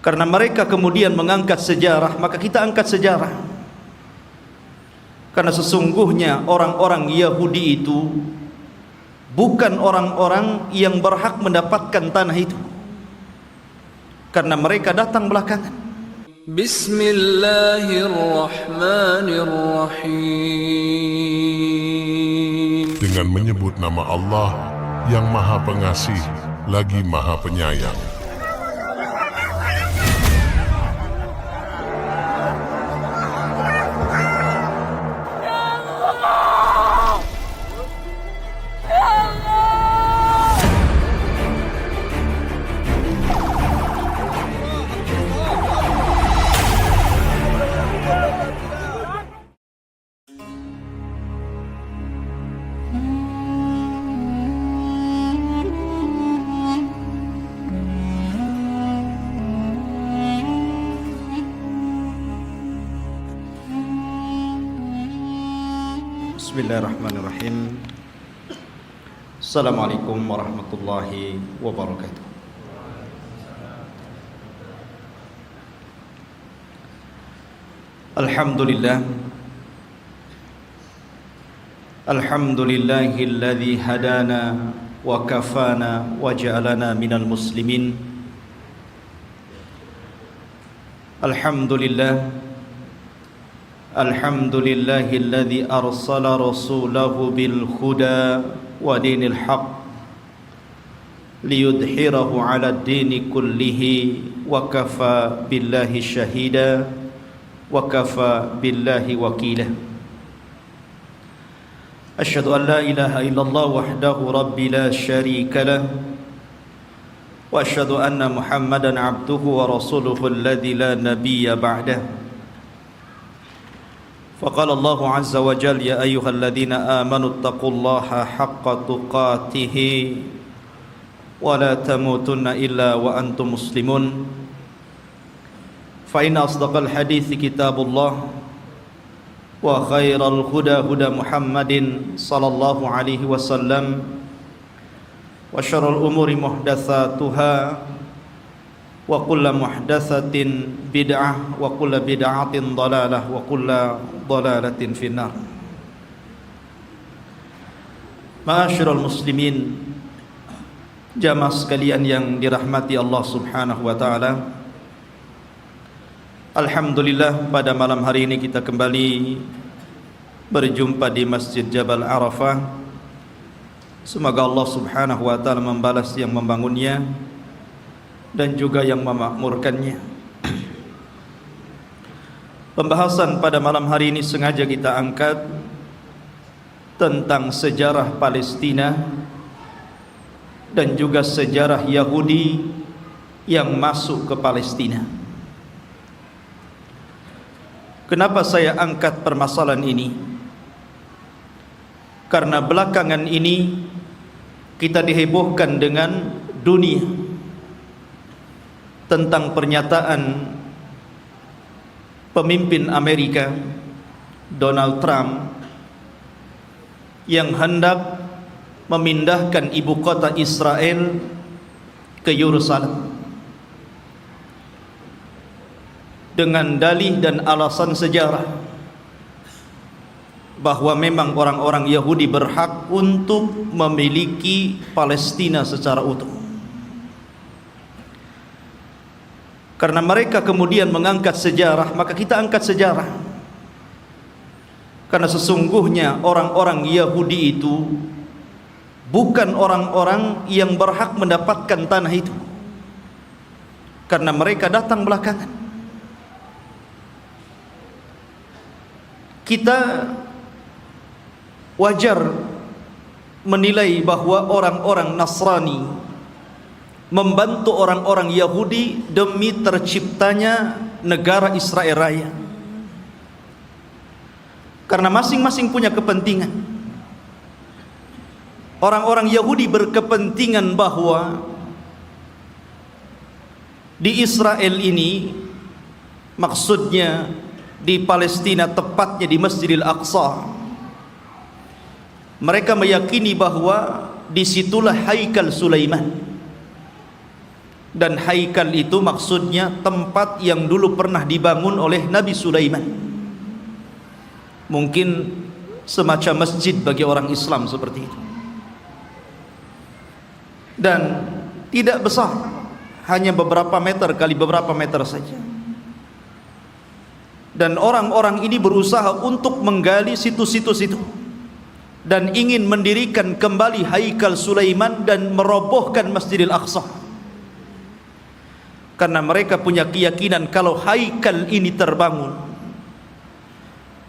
Karena mereka kemudian mengangkat sejarah, maka kita angkat sejarah. Karena sesungguhnya orang-orang Yahudi itu bukan orang-orang yang berhak mendapatkan tanah itu, karena mereka datang belakangan. Bismillahirrahmanirrahim. Dengan menyebut nama Allah yang Maha Pengasih lagi Maha Penyayang. Bismillahirrahmanirrahim. Assalamualaikum warahmatullahi wabarakatuh. Alhamdulillah. Alhamdulillahilladzi hadana wa kafana wa ja'alana minal muslimin. Alhamdulillah. Alhamdulillahilladzi arsala rasulahu bil huda wa dinil haqq liyudhhirahu 'ala ad-dini kullihi wa kafa billahi shahida wa kafa billahi wakila. Asyhadu an la ilaha illallah wahdahu rabbi la syarika lah wa asyhadu anna Muhammadan 'abduhu wa rasuluhu alladzi la nabiyya ba'dahu. فقال الله عز وجل يا أيها الذين آمنوا اتقوا الله حق تقاته ولا تموتن إلا وأنتم مسلمون فإن أصدق الحديث كتاب الله وخير الهدى هدى محمد صلى الله عليه وسلم وشر الأمور محدثاتها وكل محدثة بدعة وكل بدعة ضلالة وكل ضلالة في النار. Ma'asyiral muslimin, jamaah sekalian yang dirahmati Allah Subhanahu wa taala. Alhamdulillah, pada malam hari ini kita kembali berjumpa di Masjid Jabal Arafah. Semoga Allah Subhanahu wa taala membalas yang membangunnya dan juga yang memakmurkannya. Pembahasan pada malam hari ini sengaja kita angkat tentang sejarah Palestina dan juga sejarah Yahudi yang masuk ke Palestina. Kenapa saya angkat permasalahan ini? Karena belakangan ini kita dihebohkan dengan dunia tentang pernyataan pemimpin Amerika Donald Trump yang hendak memindahkan ibu kota Israel ke Yerusalem dengan dalih dan alasan sejarah bahwa memang orang-orang Yahudi berhak untuk memiliki Palestina secara utuh. Karena mereka kemudian mengangkat sejarah, maka kita angkat sejarah. Karena sesungguhnya orang-orang Yahudi itu bukan orang-orang yang berhak mendapatkan tanah itu, karena mereka datang belakangan. Kita wajar menilai bahwa orang-orang Nasrani membantu orang-orang Yahudi demi terciptanya negara Israel Raya, karena masing-masing punya kepentingan. Orang-orang Yahudi berkepentingan bahwa di Israel ini, maksudnya di Palestina, tepatnya di Masjidil Aqsa, mereka meyakini bahwa disitulah Haikal Sulaiman, Dan haikal itu maksudnya tempat yang dulu pernah dibangun oleh Nabi Sulaiman. Mungkin semacam masjid bagi orang Islam seperti itu. Dan tidak besar, hanya beberapa meter kali beberapa meter saja. Dan orang-orang ini berusaha untuk menggali situs-situs itu dan ingin mendirikan kembali haikal Sulaiman dan merobohkan Masjidil Aqsa. Karena mereka punya keyakinan kalau haikal ini terbangun,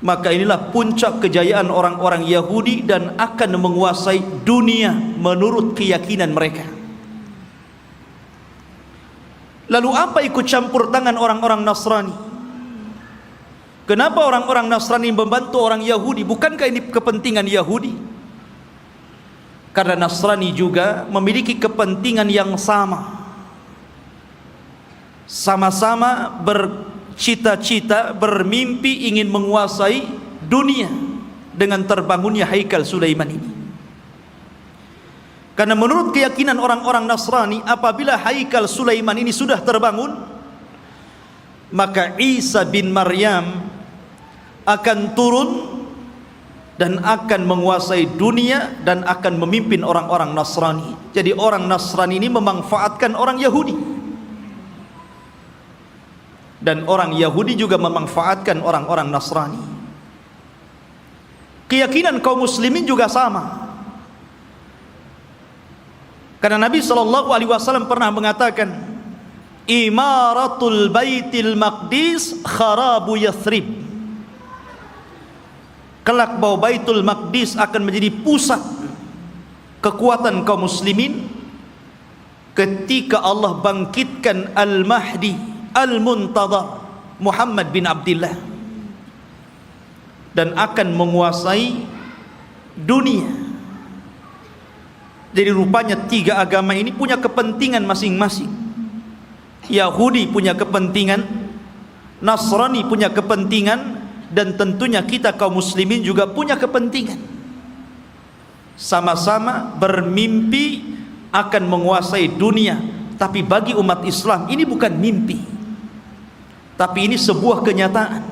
maka inilah puncak kejayaan orang-orang Yahudi dan akan menguasai dunia menurut keyakinan mereka. Lalu apa ikut campur tangan orang-orang Nasrani? Kenapa orang-orang Nasrani membantu orang Yahudi? Bukankah ini kepentingan Yahudi? Karena Nasrani juga memiliki kepentingan yang sama. Sama-sama bercita-cita, bermimpi ingin menguasai dunia dengan terbangunnya haikal Sulaiman ini. Karena menurut keyakinan orang-orang Nasrani, apabila haikal Sulaiman ini sudah terbangun, maka Isa bin Maryam akan turun dan akan menguasai dunia dan akan memimpin orang-orang Nasrani. Jadi orang Nasrani ini memanfaatkan orang Yahudi, dan orang Yahudi juga memanfaatkan orang-orang Nasrani. Keyakinan kaum muslimin juga sama. Karena Nabi SAW pernah mengatakan, Imaratul Baitil Maqdis kharabu Yathrib. Kelak bahwa Baitul Maqdis akan menjadi pusat kekuatan kaum muslimin ketika Allah bangkitkan Al-Mahdi Al-Muntadhar Muhammad bin Abdullah, dan akan menguasai dunia. Jadi rupanya tiga agama ini punya kepentingan masing-masing. Yahudi punya kepentingan, Nasrani punya kepentingan, dan tentunya kita kaum muslimin juga punya kepentingan. Sama-sama bermimpi akan menguasai dunia. Tapi bagi umat Islam ini bukan mimpi, tapi ini sebuah kenyataan.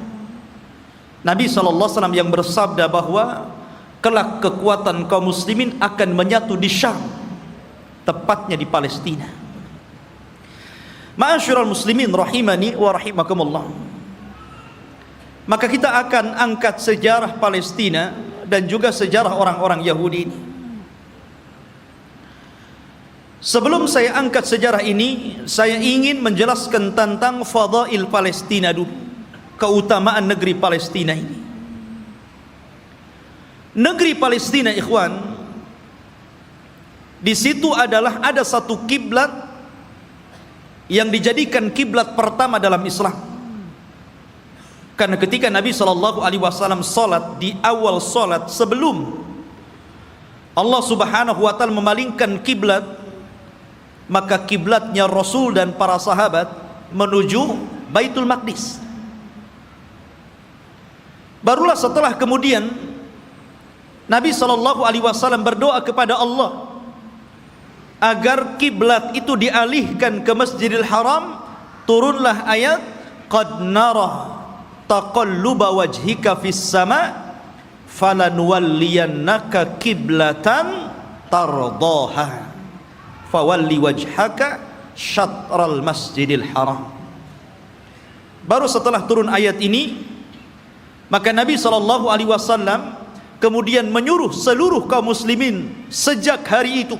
Nabi SAW yang bersabda bahwa kelak kekuatan kaum muslimin akan menyatu di Syam, tepatnya di Palestina. Ma'asyiral muslimin rahimani wa rahimakumullah. Maka kita akan angkat sejarah Palestina dan juga sejarah orang-orang Yahudi ini. Sebelum saya angkat sejarah ini, saya ingin menjelaskan tentang fadail Palestina dulu, keutamaan negeri Palestina ini. Negeri Palestina, ikhwan, di situ ada satu kiblat yang dijadikan kiblat pertama dalam Islam. Karena ketika Nabi SAW salat, di awal salat sebelum Allah Subhanahu wa taala memalingkan kiblat, maka kiblatnya Rasul dan para sahabat menuju Baitul Maqdis. Barulah setelah kemudian Nabi SAW berdoa kepada Allah agar kiblat itu dialihkan ke Masjidil Haram. Turunlah ayat, qad nara taqalluba wajhika fis sama falanuwalliyannaka kiblatan tardaha fawalli wajhaka syatral Masjidil Haram. Baru setelah turun ayat ini, maka Nabi SAW kemudian menyuruh seluruh kaum muslimin sejak hari itu,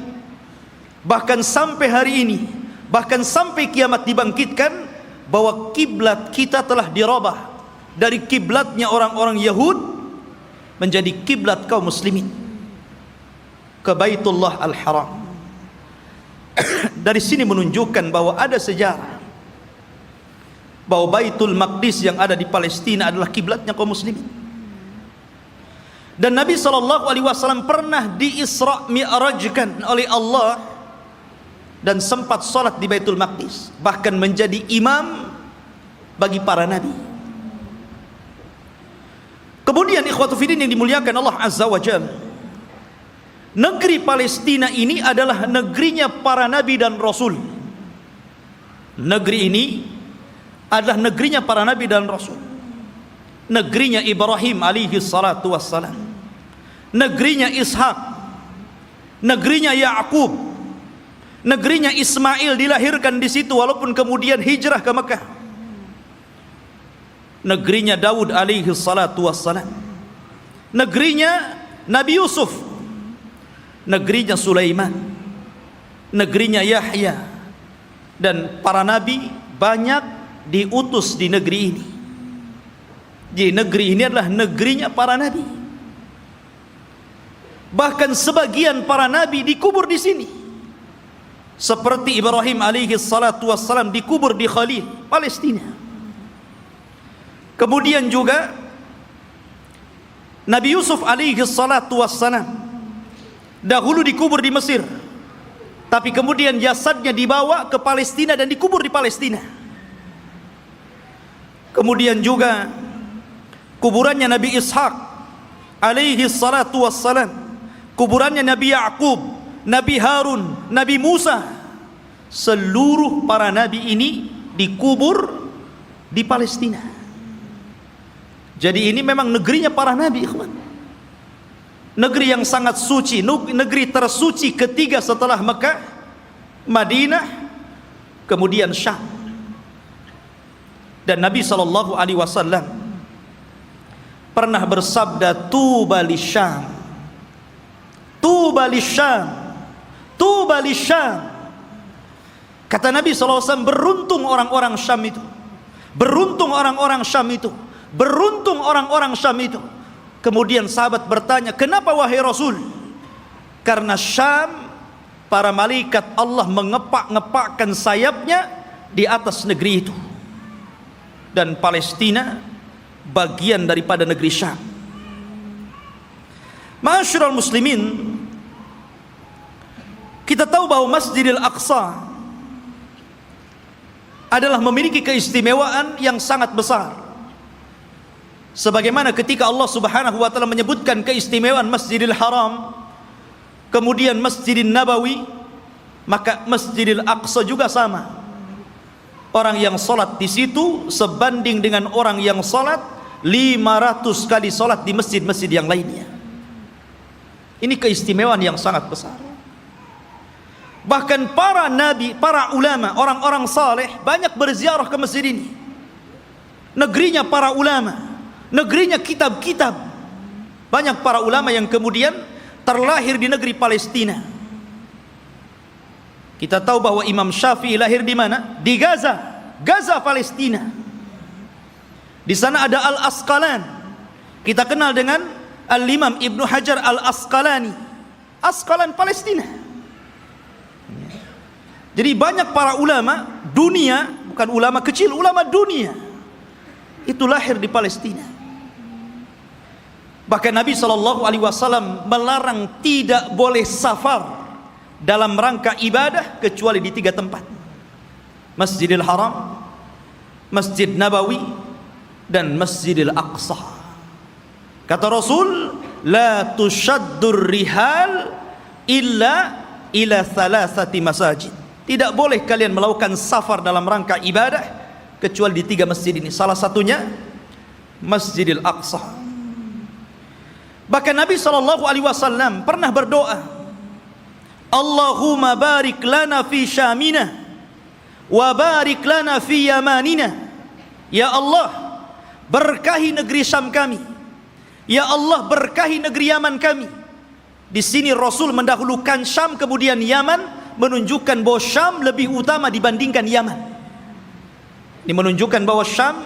bahkan sampai hari ini, bahkan sampai kiamat dibangkitkan, bahwa kiblat kita telah dirubah dari kiblatnya orang-orang Yahud menjadi kiblat kaum muslimin ke Baitullah Al-Haram. Dari sini menunjukkan bahwa ada sejarah bahwa Baitul Maqdis yang ada di Palestina adalah kiblatnya kaum muslimin. Dan Nabi SAW pernah di-Isra' Mi'rajkan oleh Allah dan sempat salat di Baitul Maqdis, bahkan menjadi imam bagi para nabi. Kemudian ikhwatu fiddin yang dimuliakan Allah Azza wa Jalla, negeri Palestina ini adalah negerinya para nabi dan rasul. Negeri ini adalah negerinya para nabi dan rasul. Negerinya Ibrahim alaihi salatu wassalam, negerinya Ishak, negerinya Yakub, negerinya Ismail dilahirkan di situ walaupun kemudian hijrah ke Mekah. Negerinya Daud alaihi salatu wassalam, negerinya Nabi Yusuf, negerinya Sulaiman, negerinya Yahya, dan para nabi banyak diutus di negeri ini. Jadi negeri ini adalah negerinya para nabi. Bahkan sebagian para nabi dikubur di sini. Seperti Ibrahim alaihi salatu wassalam dikubur di Khalil, Palestina. Kemudian juga Nabi Yusuf alaihi salatu wassalam dahulu dikubur di Mesir, tapi kemudian jasadnya dibawa ke Palestina dan dikubur di Palestina. Kemudian juga kuburannya Nabi Ishak alaihi salatu wassalam, kuburannya Nabi Yakub, Nabi Harun, Nabi Musa, seluruh para nabi ini dikubur di Palestina. Jadi ini memang negerinya para nabi, ikhwan. Negeri yang sangat suci, negeri tersuci ketiga setelah Mekah, Madinah, kemudian Syam. Dan Nabi SAW pernah bersabda, tuba lisyam, tuba lisyam, tuba lisyam. Kata Nabi SAW, beruntung orang-orang Syam itu, beruntung orang-orang Syam itu, beruntung orang-orang Syam itu. Kemudian sahabat bertanya, kenapa wahai Rasul? Karena Syam, para malaikat Allah mengepak-ngepakkan sayapnya di atas negeri itu. Dan Palestina bagian daripada negeri Syam. Ma'asyiral muslimin, kita tahu bahwa Masjidil Aqsa adalah memiliki keistimewaan yang sangat besar. Sebagaimana ketika Allah Subhanahu wa taala menyebutkan keistimewaan Masjidil Haram, kemudian Masjidil Nabawi, maka Masjidil Aqsa juga sama. Orang yang salat di situ sebanding dengan orang yang salat 500 kali salat di masjid-masjid yang lainnya. Ini keistimewaan yang sangat besar. Bahkan para nabi, para ulama, orang-orang saleh banyak berziarah ke masjid ini. Negerinya para ulama, negerinya kitab-kitab. Banyak para ulama yang kemudian terlahir di negeri Palestina. Kita tahu bahwa Imam Syafi'i lahir di mana? Di Gaza, Gaza Palestina. Di sana ada Al-Asqalan. Kita kenal dengan Al-Imam Ibnu Hajar Al-Asqalani. Asqalan Palestina. Jadi banyak para ulama dunia, bukan ulama kecil, ulama dunia, itu lahir di Palestina. Bahkan Nabi SAW melarang tidak boleh safar dalam rangka ibadah kecuali di 3 tempat: Masjidil Haram, Masjid Nabawi, dan Masjidil Aqsa. Kata Rasul, la tushaddur rihal illa ila 3 masajid. Tidak boleh kalian melakukan safar dalam rangka ibadah kecuali di 3 masjid ini. Salah satunya Masjidil Aqsa. Bahkan Nabi SAW pernah berdoa, Allahumma barik lana fi syamina wa barik lana fi yamanina. Ya Allah, berkahi negeri Syam kami. Ya Allah, berkahi negeri Yaman kami. Di sini Rasul mendahulukan Syam kemudian Yaman, menunjukkan bahwa Syam lebih utama dibandingkan Yaman. Ini menunjukkan bahwa Syam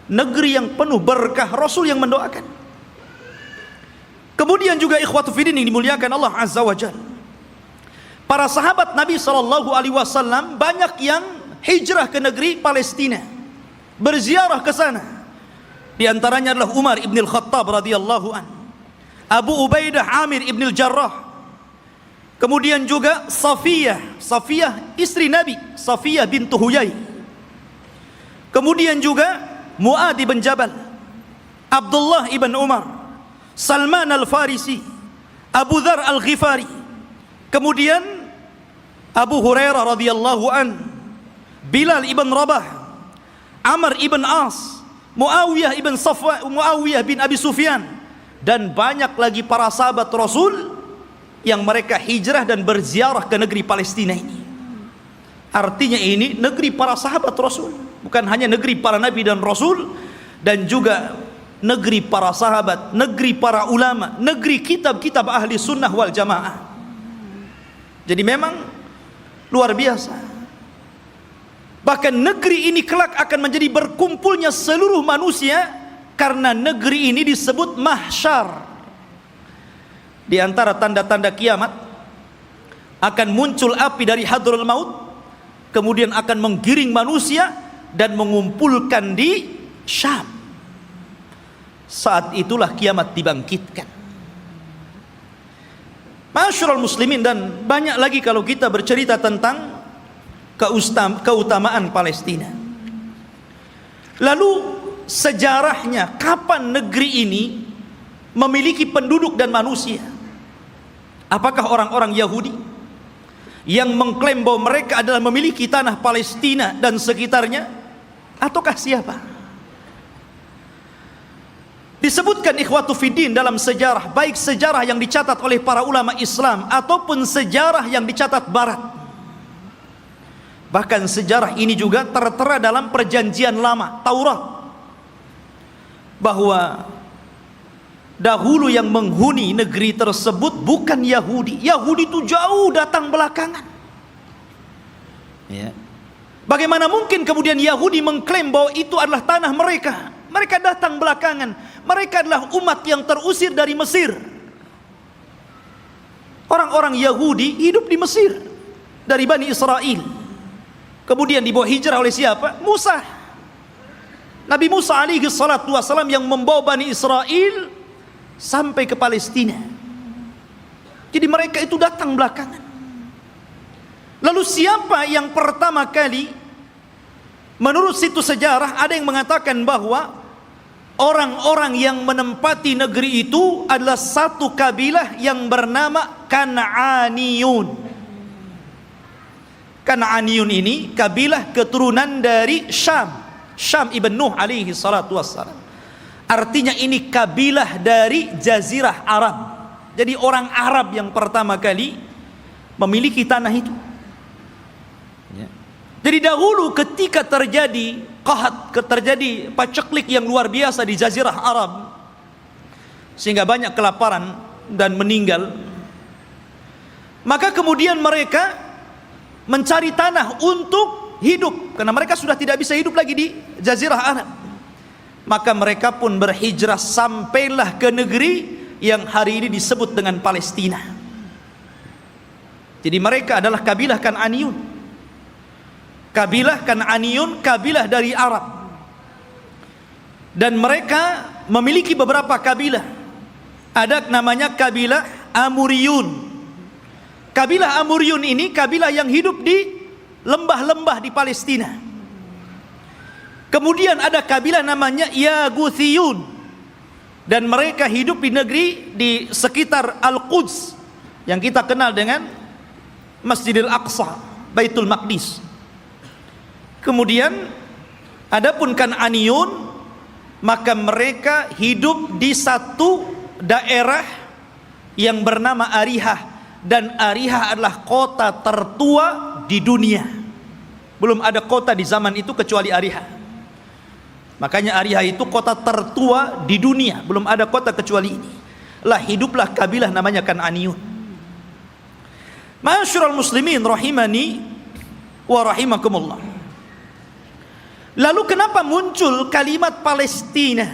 negeri yang penuh berkah, Rasul yang mendoakan. Kemudian juga ikhwatu fiddin yang dimuliakan Allah Azza wa Jalla, para sahabat Nabi SAW banyak yang hijrah ke negeri Palestina, berziarah ke sana. Di antaranya adalah Umar ibn al-Khattab radhiyallahu an, Abu Ubaidah Amir ibn al-Jarrah, kemudian juga Safiyah istri Nabi, Safiyah bintu Huyai, kemudian juga Mu'adh bin Jabal, Abdullah ibn Umar, Salman al-Farisi, Abu Dhar al-Ghifari, kemudian Abu Hurairah radhiyallahu an, Bilal ibn Rabah, Amr ibn As, Muawiyah bin Abi Sufyan, dan banyak lagi para sahabat Rasul yang mereka hijrah dan berziarah ke negeri Palestina ini. Artinya ini negeri para sahabat Rasul, bukan hanya negeri para nabi dan rasul, dan juga negeri para sahabat, negeri para ulama, negeri kitab-kitab ahli sunnah wal jamaah. Jadi memang luar biasa. Bahkan negeri ini kelak akan menjadi berkumpulnya seluruh manusia, karena negeri ini disebut mahsyar. Di antara tanda-tanda kiamat, akan muncul api dari hadraul maut, kemudian akan menggiring manusia dan mengumpulkan di Syam. Saat itulah kiamat dibangkitkan. Masyarul muslimin, dan banyak lagi kalau kita bercerita tentang keutamaan Palestina. Lalu sejarahnya, kapan negeri ini memiliki penduduk dan manusia? Apakah orang-orang Yahudi yang mengklaim bahwa mereka adalah memiliki tanah Palestina dan sekitarnya, ataukah siapa? Disebutkan ikhwatu fiddin dalam sejarah, baik sejarah yang dicatat oleh para ulama Islam ataupun sejarah yang dicatat Barat. Bahkan sejarah ini juga tertera dalam perjanjian lama, Taurat, bahwa dahulu yang menghuni negeri tersebut bukan Yahudi. Yahudi itu jauh datang belakangan. Ya. Bagaimana mungkin kemudian Yahudi mengklaim bahwa itu adalah tanah mereka? Mereka datang belakangan. Mereka adalah umat yang terusir dari Mesir. Orang-orang Yahudi hidup di Mesir dari Bani Israel. Kemudian dibawa hijrah oleh siapa? Musa. Nabi Musa alaihi salatu wassalam yang membawa Bani Israel sampai ke Palestina. Jadi mereka itu datang belakangan. Lalu siapa yang pertama kali? Menurut situs sejarah ada yang mengatakan bahwa orang-orang yang menempati negeri itu adalah satu kabilah yang bernama Kan'aniyun. Kan'aniyun ini kabilah keturunan dari Syam, Syam ibn Nuh alaihi salatu wassalam. Artinya ini kabilah dari Jazirah Arab. Jadi orang Arab yang pertama kali memiliki tanah itu. Jadi dahulu ketika terjadi qahat, terjadi paceklik yang luar biasa di Jazirah Arab, sehingga banyak kelaparan dan meninggal, maka kemudian mereka mencari tanah untuk hidup, karena mereka sudah tidak bisa hidup lagi di Jazirah Arab. Maka mereka pun berhijrah sampailah ke negeri yang hari ini disebut dengan Palestina. Jadi mereka adalah kabilah Kan'aniyun. Kabilah Kan'aniyun, kabilah dari Arab. Dan mereka memiliki beberapa kabilah. Ada namanya kabilah Amuriyun. Kabilah Amuriyun ini kabilah yang hidup di lembah-lembah di Palestina. Kemudian ada kabilah namanya Yaguthiyun, dan mereka hidup di negeri di sekitar Al-Quds yang kita kenal dengan Masjidil Aqsa, Baitul Maqdis. Kemudian adapun Kan'aniyun, maka mereka hidup di satu daerah yang bernama Arihah, dan Arihah adalah kota tertua di dunia. Belum ada kota di zaman itu kecuali Arihah. Makanya Arihah itu kota tertua di dunia, belum ada kota kecuali ini. Lah hiduplah kabilah namanya Kan'aniyun. Ma'asyiral muslimin rahimani wa rahimakumullah. Lalu kenapa muncul kalimat Palestina?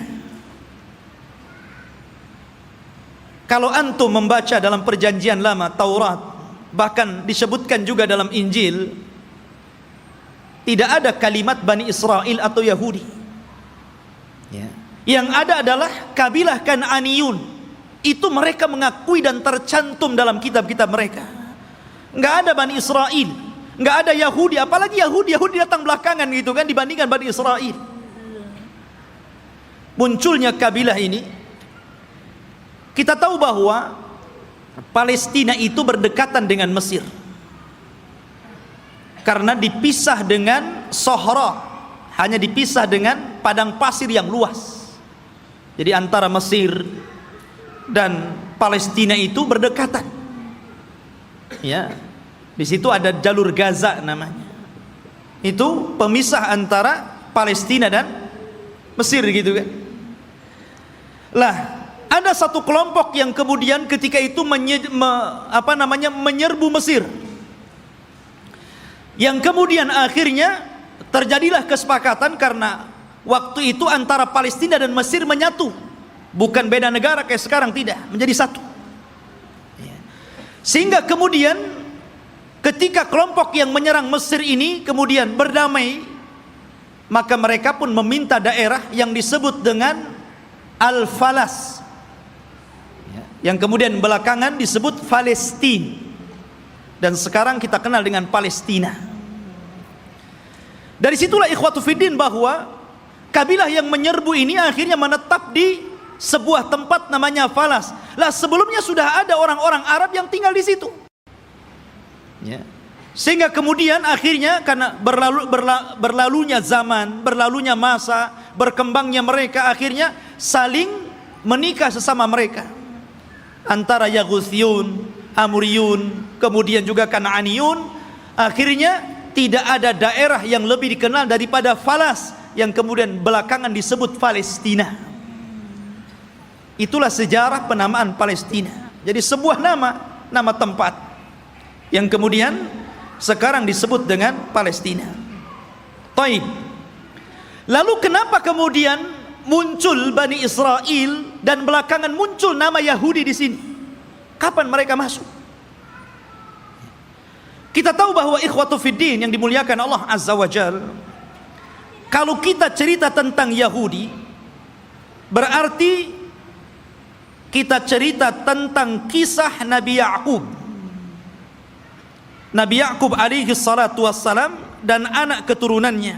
Kalau antum membaca dalam perjanjian lama, Taurat, bahkan disebutkan juga dalam Injil, tidak ada kalimat Bani Israel atau Yahudi. Yang ada adalah kabilah Kan'aniyun. Itu mereka mengakui dan tercantum dalam kitab-kitab mereka. Enggak ada Bani Israel, enggak ada Yahudi, apalagi Yahudi datang belakangan gitu kan dibandingkan Bani Israel. Munculnya kabilah ini, kita tahu bahwa Palestina itu berdekatan dengan Mesir, karena dipisah dengan Sahara, hanya dipisah dengan padang pasir yang luas. Jadi antara Mesir dan Palestina itu berdekatan. Ya, di situ ada jalur Gaza namanya. Itu pemisah antara Palestina dan Mesir gitu kan. Lah, ada satu kelompok yang kemudian ketika itu menyerbu Mesir. Yang kemudian akhirnya terjadilah kesepakatan karena waktu itu antara Palestina dan Mesir menyatu. Bukan beda negara kayak sekarang, tidak, menjadi satu. Sehingga kemudian ketika kelompok yang menyerang Mesir ini kemudian berdamai, maka mereka pun meminta daerah yang disebut dengan Al-Falas, yang kemudian belakangan disebut Palestina, dan sekarang kita kenal dengan Palestina. Dari situlah ikhwatu fiddin bahwa kabilah yang menyerbu ini akhirnya menetap di sebuah tempat namanya Falas. Lah, sebelumnya sudah ada orang-orang Arab yang tinggal di situ. Ya. Sehingga kemudian akhirnya karena berlalunya zaman, berlalunya masa, berkembangnya mereka, akhirnya saling menikah sesama mereka. Antara Yaghuthiyun, Amuriyun, kemudian juga Kan'aniyun. Akhirnya tidak ada daerah yang lebih dikenal daripada Falas, yang kemudian belakangan disebut Palestina. Itulah sejarah penamaan Palestina. Jadi sebuah nama tempat yang kemudian sekarang disebut dengan Palestina. Taib. Lalu kenapa kemudian muncul Bani Israel dan belakangan muncul nama Yahudi di sini? Kapan mereka masuk? Kita tahu bahwa ikhwatu fiddin yang dimuliakan Allah Azza wa Jal, kalau kita cerita tentang Yahudi, berarti kita cerita tentang kisah Nabi Ya'qub. Nabi Ya'qub alaihi salatu wassalam dan anak keturunannya.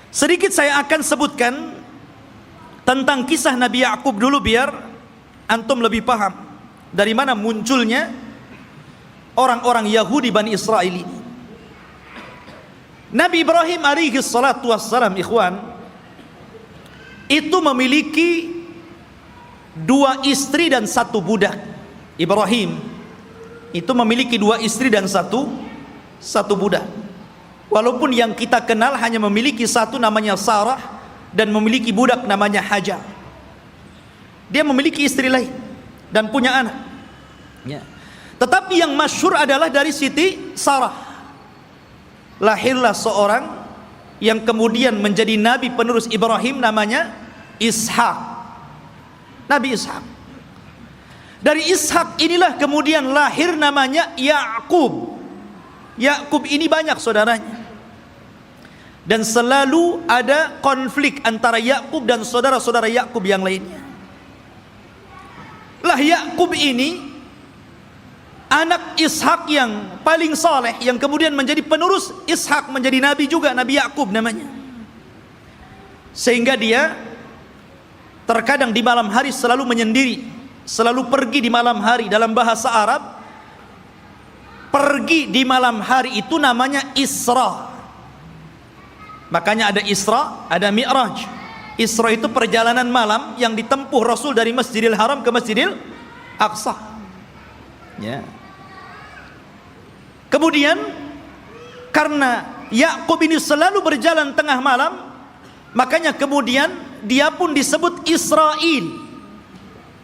Sedikit saya akan sebutkan tentang kisah Nabi Ya'qub dulu biar antum lebih paham dari mana munculnya orang-orang Yahudi Bani Israel ini. Nabi Ibrahim alaihi salatu wassalam, ikhwan, itu memiliki 2 istri dan 1 budak. Ibrahim itu memiliki 2 istri dan 1 budak. Walaupun yang kita kenal hanya memiliki 1 namanya Sarah dan memiliki budak namanya Hajar. Dia memiliki istri lain dan punya anak. Ya. Tetapi yang masyhur adalah dari Siti Sarah. Lahirlah seorang yang kemudian menjadi nabi penerus Ibrahim, namanya Ishak. Nabi Ishak. Dari Ishak inilah kemudian lahir namanya Ya'qub. Ya'qub ini banyak saudaranya, dan selalu ada konflik antara Ya'qub dan saudara-saudara Ya'qub yang lainnya. Lah, Ya'qub ini anak Ishak yang paling saleh, yang kemudian menjadi penerus Ishak, menjadi nabi juga, Nabi Ya'qub namanya. Sehingga dia terkadang di malam hari selalu menyendiri, selalu pergi di malam hari. Dalam bahasa Arab, pergi di malam hari itu namanya Isra. Makanya ada Isra, ada Mi'raj. Isra itu perjalanan malam yang ditempuh Rasul dari Masjidil Haram ke Masjidil Aqsa. Ya. Kemudian karena Ya'qub ini selalu berjalan tengah malam, makanya kemudian dia pun disebut Israel,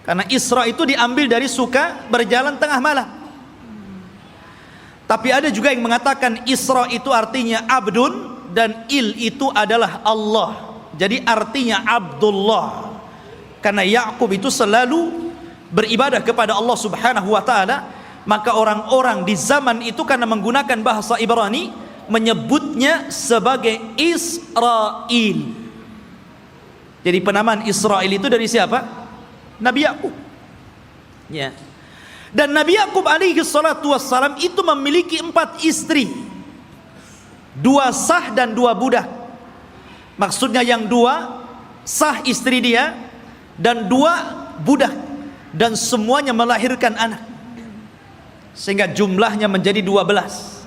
karena Isra itu diambil dari suka berjalan tengah malam. Tapi ada juga yang mengatakan Isra itu artinya abdun dan il itu adalah Allah. Jadi artinya Abdullah, karena Ya'qub itu selalu beribadah kepada Allah Subhanahu wa taala. Maka orang-orang di zaman itu karena menggunakan bahasa Ibrani menyebutnya sebagai Israel. Jadi penamaan Israel itu dari siapa? Nabi Ya'qub. Ya. Dan Nabi Ya'qub alaihi salatu wassalam itu memiliki 4 istri, 2 sah dan 2 budak. Maksudnya yang 2 sah istri dia dan 2 budak, dan semuanya melahirkan anak, sehingga jumlahnya menjadi 12.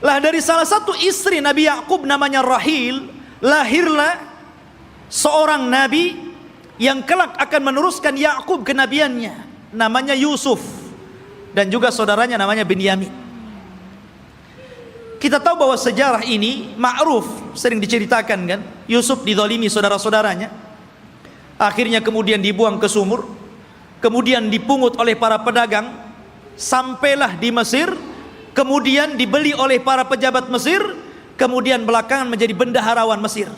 Lah dari salah satu istri Nabi Yakub namanya Rahil, lahirlah seorang nabi yang kelak akan meneruskan Yakub kenabiannya, namanya Yusuf, dan juga saudaranya namanya Binyamin. Kita tahu bahwa sejarah ini ma'ruf, sering diceritakan kan, Yusuf dizalimi saudara-saudaranya, akhirnya kemudian dibuang ke sumur, kemudian dipungut oleh para pedagang, sampailah di Mesir, kemudian dibeli oleh para pejabat Mesir, kemudian belakangan menjadi bendaharawan Mesir.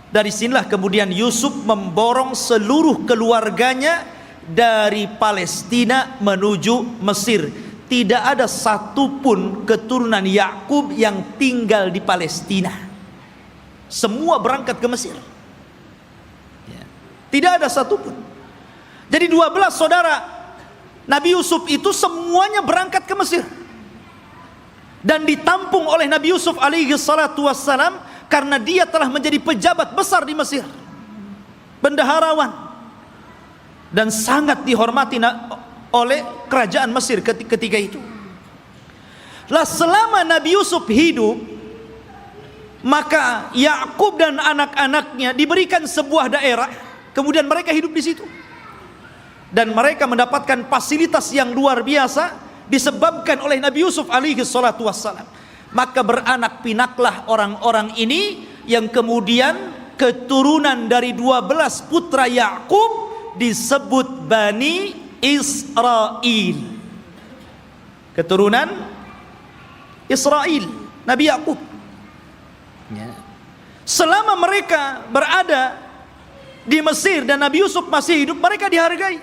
Dari sinilah kemudian Yusuf memborong seluruh keluarganya dari Palestina menuju Mesir. Tidak ada satupun keturunan Yakub yang tinggal di Palestina. Semua berangkat ke Mesir. Tidak ada satupun. Jadi 12 saudara Nabi Yusuf itu semuanya berangkat ke Mesir, dan ditampung oleh Nabi Yusuf alaihi salatu wassalam karena dia telah menjadi pejabat besar di Mesir, bendaharawan, dan sangat dihormati oleh kerajaan Mesir ketika itu. Lah selama Nabi Yusuf hidup, maka Yakub dan anak-anaknya diberikan sebuah daerah, kemudian mereka hidup di situ, dan mereka mendapatkan fasilitas yang luar biasa disebabkan oleh Nabi Yusuf alaihi salatu wassalam. Maka beranak pinaklah orang-orang ini yang kemudian keturunan dari 12 putra Yakub disebut Bani Israel, keturunan Israel, Nabi Yakub. Selama mereka berada di Mesir dan Nabi Yusuf masih hidup, mereka dihargai,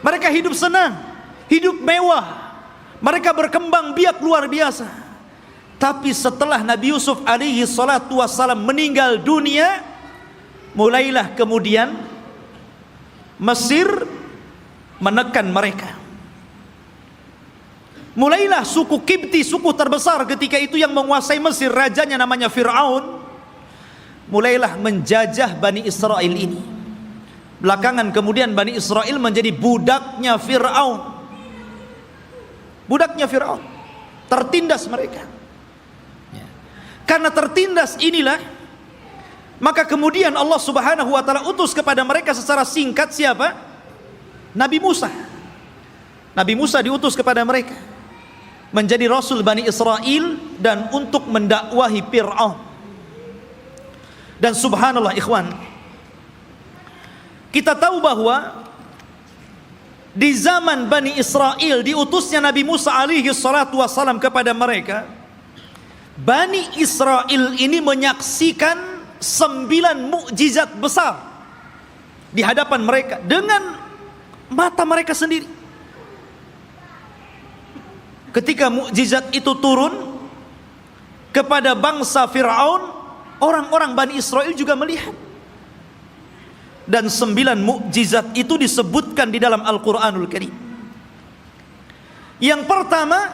mereka hidup senang, hidup mewah, mereka berkembang biak luar biasa. Tapi setelah Nabi Yusuf alaihi salatu wassalam meninggal dunia, mulailah kemudian Mesir menekan mereka. Mulailah suku Kipti, suku terbesar ketika itu yang menguasai Mesir, rajanya namanya Fir'aun, mulailah menjajah Bani Israel ini. Belakangan kemudian Bani Israel menjadi budaknya Fir'aun. Budaknya Fir'aun, tertindas mereka. Karena tertindas inilah, maka kemudian Allah subhanahu wa ta'ala utus kepada mereka secara singkat siapa? Nabi Musa. Nabi Musa diutus kepada mereka menjadi Rasul Bani Israel dan untuk mendakwahi Fir'aun. Dan subhanallah ikhwan, kita tahu bahwa di zaman Bani Israel diutusnya Nabi Musa alaihi salatu wassalam kepada mereka, Bani Israel ini menyaksikan 9 mukjizat besar di hadapan mereka dengan mata mereka sendiri. Ketika mukjizat itu turun kepada bangsa Fir'aun, orang-orang Bani Israel juga melihat. Dan 9 mukjizat itu disebutkan di dalam Al-Quranul Karim. Yang pertama,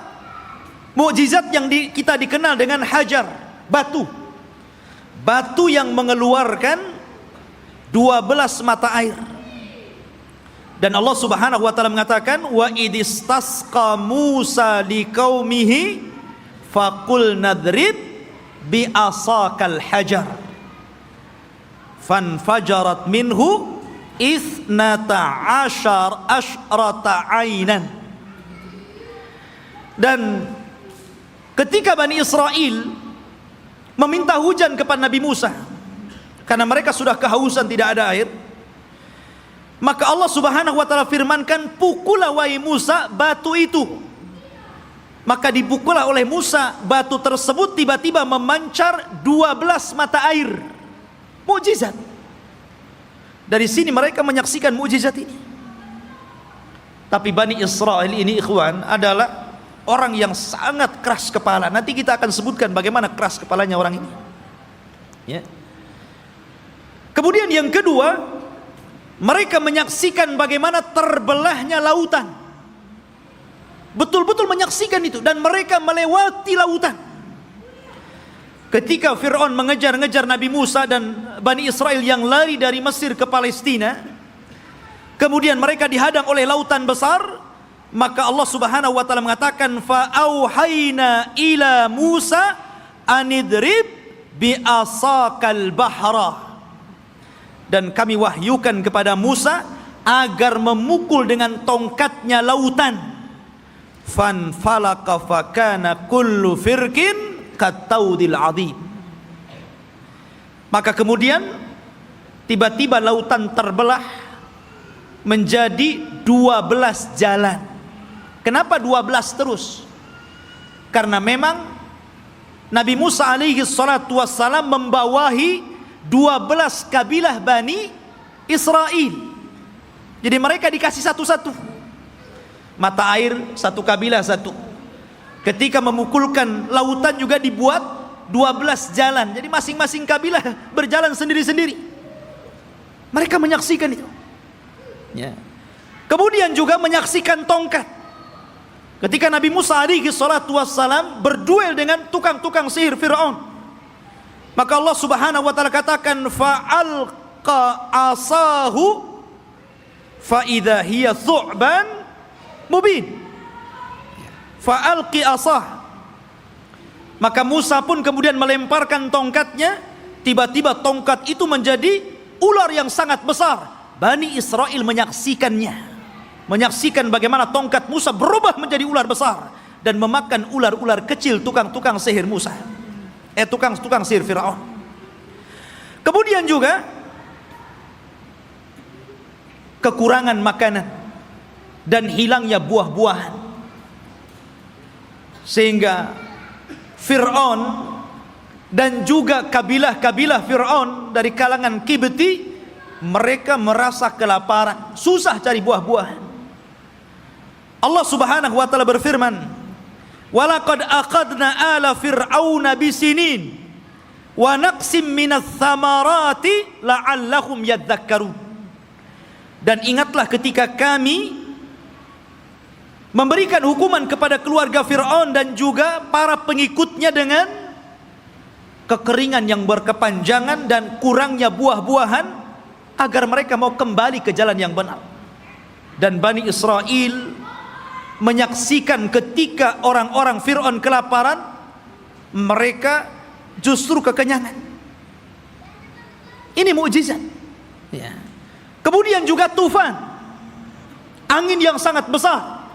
mukjizat yang kita dikenal dengan hajar, batu. Batu yang mengeluarkan 12 mata air. Dan Allah subhanahu wa ta'ala mengatakan, wa idistasqa Musa liqaumihi faqul nadrib bi asakal hajar fanfajarat minhu ithnata asyrata ainan. Dan ketika Bani Israel meminta hujan kepada Nabi Musa karena mereka sudah kehausan, tidak ada air, maka Allah subhanahu wa ta'ala firmankan, pukullah wahai Musa batu itu. Maka dipukullah oleh Musa batu tersebut, tiba-tiba memancar 12 mata air. Mukjizat. Dari sini mereka menyaksikan mukjizat ini. Tapi Bani Israel ini ikhwan adalah orang yang sangat keras kepala. Nanti kita akan sebutkan bagaimana keras kepalanya orang ini, ya. Kemudian yang kedua, mereka menyaksikan bagaimana terbelahnya lautan. Betul-betul menyaksikan itu, dan mereka melewati lautan. Ketika Fir'aun mengejar-ngejar Nabi Musa dan Bani Israel yang lari dari Mesir ke Palestina, kemudian mereka dihadang oleh lautan besar, maka Allah Subhanahu wa taala mengatakan fa auhayna ila Musa anidrib bi asaqal bahra, dan kami wahyukan kepada Musa agar memukul dengan tongkatnya lautan. Fan falaka fakana kullu firqin kataudil adhim. Maka kemudian tiba-tiba lautan terbelah menjadi 12 jalan. Kenapa 12 terus? Karena memang Nabi Musa alaihi salatu wassalam membawahi 12 kabilah Bani Israel. Jadi mereka dikasih satu-satu. Mata air satu kabilah satu. Ketika memukulkan lautan juga dibuat 12 jalan. Jadi masing-masing kabilah berjalan sendiri-sendiri. Mereka menyaksikan itu. Ya. Kemudian juga menyaksikan tongkat. Ketika Nabi Musa alaihi salatu wassalam berduel dengan tukang-tukang sihir Fir'aun, maka Allah Subhanahu wa taala katakan fa'alqa asahu fa idza hiya thu'ban mubin. Fa'alqi asah. Maka Musa pun kemudian melemparkan tongkatnya, tiba-tiba tongkat itu menjadi ular yang sangat besar. Bani Israel menyaksikannya. Menyaksikan bagaimana tongkat Musa berubah menjadi ular besar dan memakan ular-ular kecil tukang-tukang sihir Musa. Tukang-tukang sihir Firaun. Kemudian juga kekurangan makanan dan hilangnya buah-buahan, sehingga Firaun dan juga kabilah-kabilah Firaun dari kalangan Kibti, mereka merasa kelaparan, susah cari buah-buahan. Allah Subhanahu wa taala berfirman, "Walaqad aqadna ala fir'auna bisinin wa naqsim minats tsamarati la'allahum yadhakkarun." Dan ingatlah ketika kami memberikan hukuman kepada keluarga Fir'aun dan juga para pengikutnya dengan kekeringan yang berkepanjangan dan kurangnya buah-buahan, agar mereka mau kembali ke jalan yang benar. Dan Bani Israel menyaksikan ketika orang-orang Fir'aun kelaparan, mereka justru kekenyangan. Ini mukjizat. Ya. Kemudian juga tufan, angin yang sangat besar,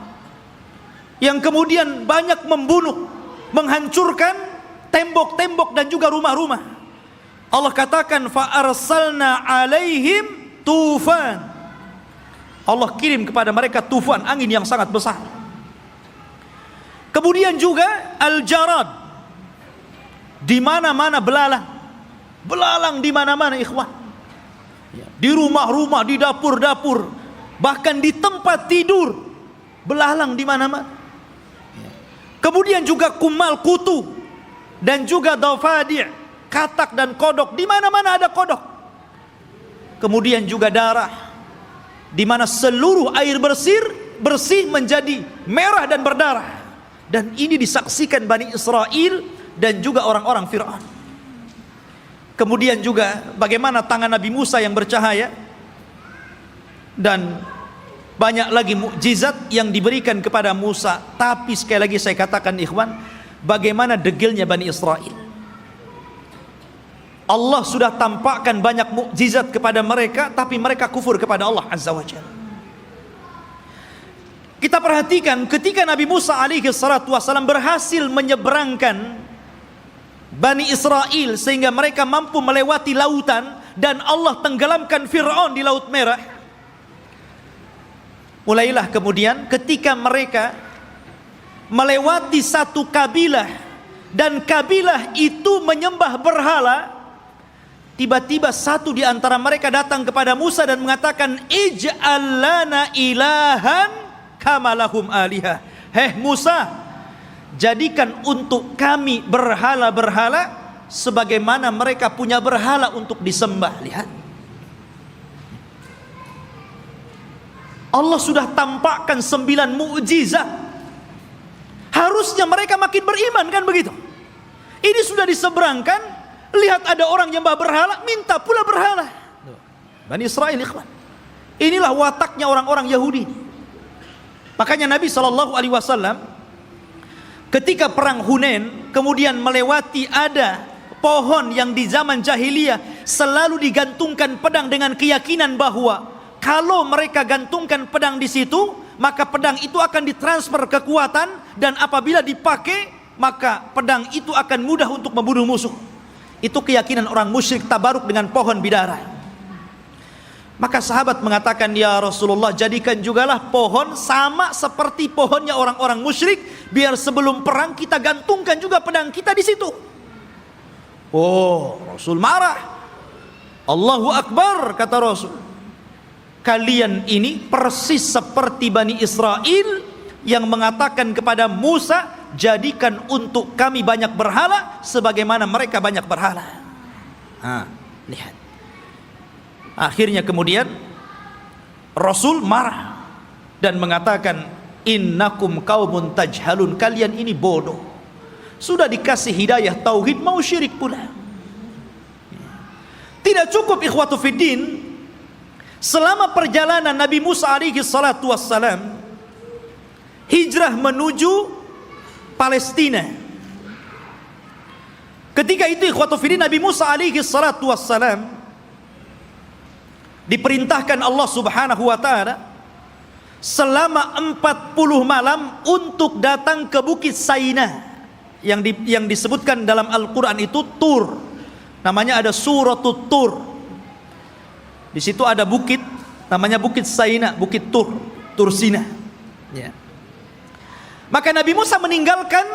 yang kemudian banyak membunuh, menghancurkan tembok-tembok dan juga rumah-rumah. Allah katakan fa arsalna alaihim tufan. Allah kirim kepada mereka tufan, angin yang sangat besar. Kemudian juga al-jarad, di mana-mana belalang. Belalang di mana-mana, ikhwan. Di rumah-rumah, di dapur-dapur, bahkan di tempat tidur, belalang di mana-mana. Kemudian juga kumal kutu dan juga dafadi', katak dan kodok, di mana-mana ada kodok. Kemudian juga darah, di mana seluruh air bersih menjadi merah dan berdarah. Dan ini disaksikan Bani Israel dan juga orang-orang Fir'aun. Kemudian juga bagaimana tangan Nabi Musa yang bercahaya, dan banyak lagi mukjizat yang diberikan kepada Musa. Tapi sekali lagi saya katakan ikhwan, bagaimana degilnya Bani Israel. Allah sudah tampakkan banyak mukjizat kepada mereka, tapi mereka kufur kepada Allah Azza wa Jalla. Kita perhatikan ketika Nabi Musa alaihi salatu wassalam berhasil menyeberangkan Bani Israel sehingga mereka mampu melewati lautan, dan Allah tenggelamkan Fir'aun di Laut Merah. Mulailah kemudian ketika mereka melewati satu kabilah, dan kabilah itu menyembah berhala, tiba-tiba satu di antara mereka datang kepada Musa dan mengatakan, ij'al lana ilahan kama lahum alihah. Heh Musa, jadikan untuk kami berhala-berhala sebagaimana mereka punya berhala untuk disembah. Lihat, Allah sudah tampakkan 9 mukjizat. Harusnya mereka makin beriman, kan begitu? Ini sudah diseberangkan, lihat ada orang nyembah berhala, minta pula berhala. Bani Israel, ikhwan. Inilah wataknya orang-orang Yahudi. Makanya Nabi SAW ketika perang Hunain kemudian melewati ada pohon yang di zaman jahiliyah selalu digantungkan pedang dengan keyakinan bahwa kalau mereka gantungkan pedang di situ, maka pedang itu akan ditransfer kekuatan, dan apabila dipakai maka pedang itu akan mudah untuk membunuh musuh. Itu keyakinan orang musyrik tabaruk dengan pohon bidara. Maka sahabat mengatakan, ya Rasulullah, jadikan jugalah pohon sama seperti pohonnya orang-orang musyrik, biar sebelum perang kita gantungkan juga pedang kita di situ. Oh, Rasul marah. Allahu Akbar, kata Rasul. Kalian ini persis seperti Bani Israel yang mengatakan kepada Musa, jadikan untuk kami banyak berhala sebagaimana mereka banyak berhala. Lihat. Akhirnya kemudian Rasul marah dan mengatakan, innakum qaumun tajhalun, kalian ini bodoh. Sudah dikasih hidayah tauhid mau syirik pula. Tidak cukup ikhwatu fiddin, selama perjalanan Nabi Musa alaihi salatu wassalam hijrah menuju Palestina. Ketika itu ikhwatu fiddin, Nabi Musa alaihi salatu wassalam diperintahkan Allah Subhanahu wa taala selama 40 malam untuk datang ke Bukit Saina yang disebutkan dalam Al-Qur'an itu Tur. Namanya ada Suratul Tur. Di situ ada bukit namanya Bukit Saina, Bukit Tur, Tur Sina. Ya. Maka Nabi Musa meninggalkan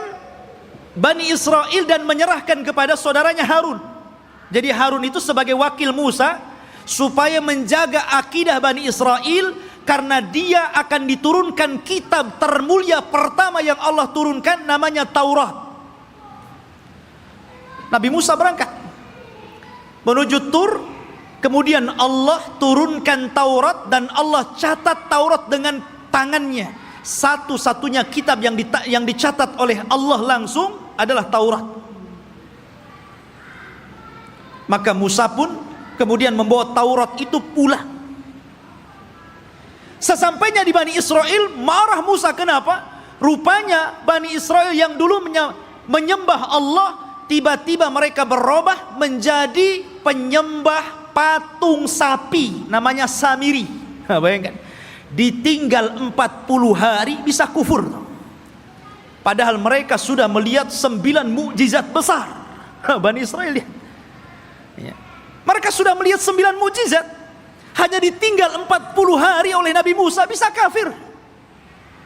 Bani Israel dan menyerahkan kepada saudaranya Harun. Jadi Harun itu sebagai wakil Musa supaya menjaga akidah Bani Israel, karena dia akan diturunkan kitab termulia pertama yang Allah turunkan, namanya Taurat. Nabi Musa berangkat menuju Tur, kemudian Allah turunkan Taurat dan Allah catat Taurat dengan tangannya. Satu-satunya kitab yang dicatat oleh Allah langsung adalah Taurat. Maka Musa pun kemudian membawa Taurat itu pulang. Sesampainya di Bani Israel, marah Musa. Kenapa? Rupanya Bani Israel yang dulu menyembah Allah, tiba-tiba mereka berubah menjadi penyembah patung sapi, namanya Samiri. Bayangkan, ditinggal 40 hari bisa kufur. Padahal mereka sudah melihat 9 mukjizat besar. Bani Israel lihat. Ya. Mereka sudah melihat 9 mukjizat, hanya ditinggal 40 hari oleh Nabi Musa bisa kafir,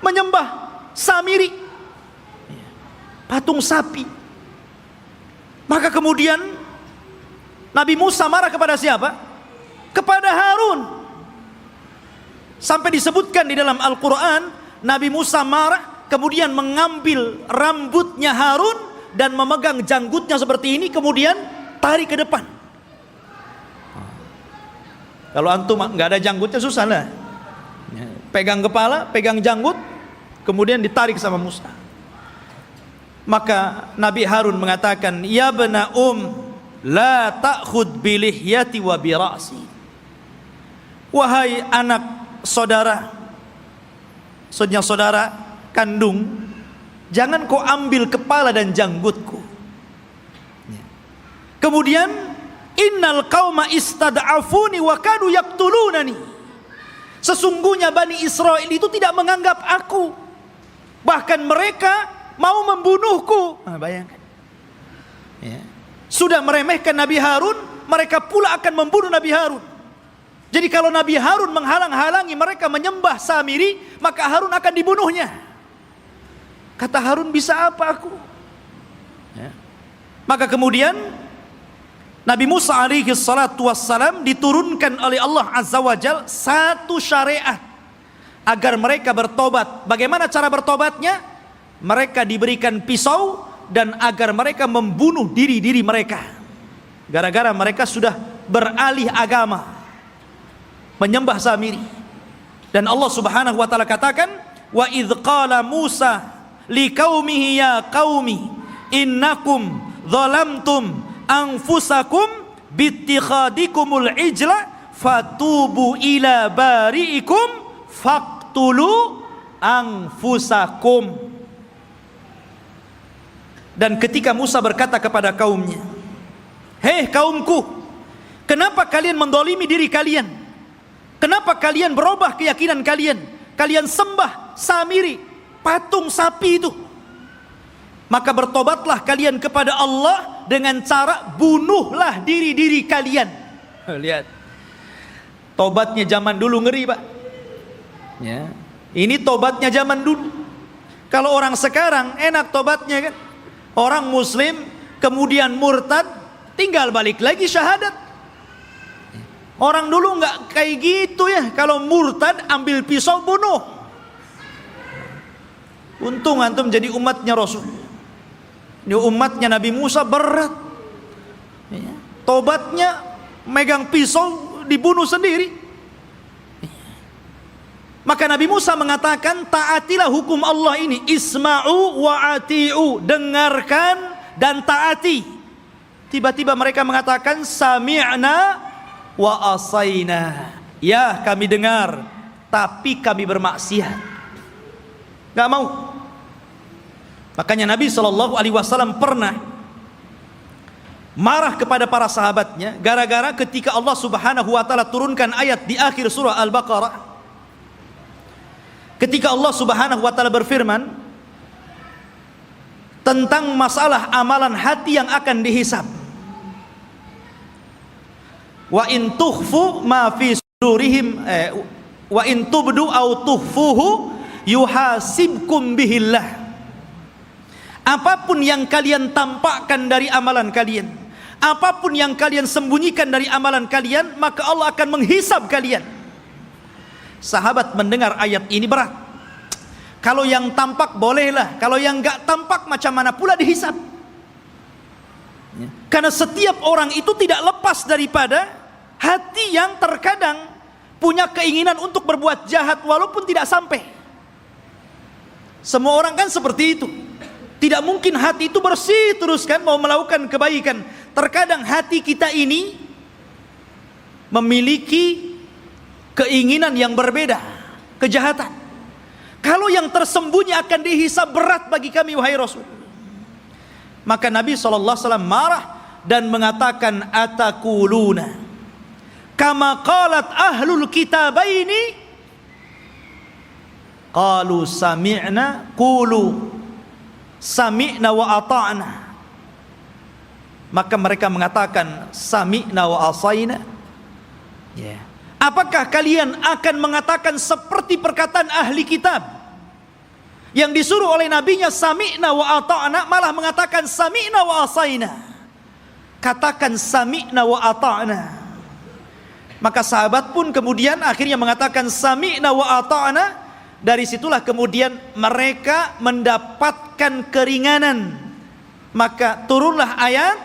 menyembah Samiri, patung sapi. Maka kemudian Nabi Musa marah kepada siapa? Kepada Harun. Sampai disebutkan di dalam Al-Quran, Nabi Musa marah, kemudian mengambil rambutnya Harun dan memegang janggutnya seperti ini, kemudian tarik ke depan. Kalau antum nggak ada janggutnya susah lah. Pegang kepala, pegang janggut, kemudian ditarik sama Musa. Maka Nabi Harun mengatakan, ya bena la ta'khud bilihyati wa birasi. Wahai anak saudara kandung, jangan kau ambil kepala dan janggutku. Kemudian, innal qauma istad'afuni wa kadu yaqtulunani. Sesungguhnya Bani Israel itu tidak menganggap aku, bahkan mereka mau membunuhku. Bayangkan. Ya. Sudah meremehkan Nabi Harun, mereka pula akan membunuh Nabi Harun. Jadi kalau Nabi Harun menghalang-halangi mereka menyembah Samiri, maka Harun akan dibunuhnya. Kata Harun, bisa apa aku? Ya. Maka kemudian Nabi Musa alaihi salatu wassalam diturunkan oleh Allah Azza wa Jal satu syariat agar mereka bertobat. Bagaimana cara bertobatnya? Mereka diberikan pisau dan agar mereka membunuh diri-diri mereka. Gara-gara mereka sudah beralih agama, menyembah Samiri. Dan Allah Subhanahu wa taala katakan, wa idz qala Musa liqaumihi ya qaumi innakum zalamtum anfusakum bittikhadikumul ijla fatubu ila bari'ikum faqtulu anfusakum. Dan ketika Musa berkata kepada kaumnya, hei kaumku, kenapa kalian mendolimi diri kalian? Kenapa kalian berubah keyakinan kalian? Kalian sembah Samiri, patung sapi itu. Maka bertobatlah kalian kepada Allah dengan cara bunuhlah diri-diri kalian. Lihat, tobatnya zaman dulu ngeri, Pak. Ya, ini tobatnya zaman dulu. Kalau orang sekarang enak tobatnya kan. Orang muslim kemudian murtad, tinggal balik lagi syahadat. Orang dulu nggak kayak gitu ya. Kalau murtad ambil pisau bunuh. Untung antum jadi umatnya Rasul. Ini umatnya Nabi Musa berat. Tobatnya megang pisau dibunuh sendiri. Maka Nabi Musa mengatakan, taatilah hukum Allah ini, isma'u wa ati'u, dengarkan dan taati. Tiba-tiba mereka mengatakan, sami'na wa asaina. Ya, kami dengar, tapi kami bermaksiat. Gak mau. Makanya Nabi SAW pernah marah kepada para sahabatnya gara-gara ketika Allah Subhanahu wa taala turunkan ayat di akhir surah Al-Baqarah. Ketika Allah Subhanahu wa taala berfirman tentang masalah amalan hati yang akan dihisab. Wa in tukhfu ma fi sudurihim wa in tubdu aw tukhfuhu yuhasibkum bihillah. Apapun yang kalian tampakkan dari amalan kalian, apapun yang kalian sembunyikan dari amalan kalian, maka Allah akan menghisab kalian. Sahabat mendengar ayat ini berat. Kalau yang tampak bolehlah, kalau yang enggak tampak macam mana pula dihisab. Karena setiap orang itu tidak lepas daripada hati yang terkadang punya keinginan untuk berbuat jahat walaupun tidak sampai. Semua orang kan seperti itu. Tidak mungkin hati itu bersih terus kan mau melakukan kebaikan. Terkadang hati kita ini memiliki keinginan yang berbeda, kejahatan. Kalau yang tersembunyi akan dihisab berat bagi kami wahai Rasul. Maka Nabi SAW marah dan mengatakan, atakuluna kama qalat ahlul kitabaini qalu sami'na qulu sami'na wa ata'na. Maka mereka mengatakan sami'na wa asaina. Apakah kalian akan mengatakan seperti perkataan ahli kitab yang disuruh oleh nabinya sami'na wa ata'na, malah mengatakan sami'na wa asaina? Katakan sami'na wa ata'na. Maka sahabat pun kemudian akhirnya mengatakan sami'na wa ata'na. Dari situlah kemudian mereka mendapatkan keringanan. Maka turunlah ayat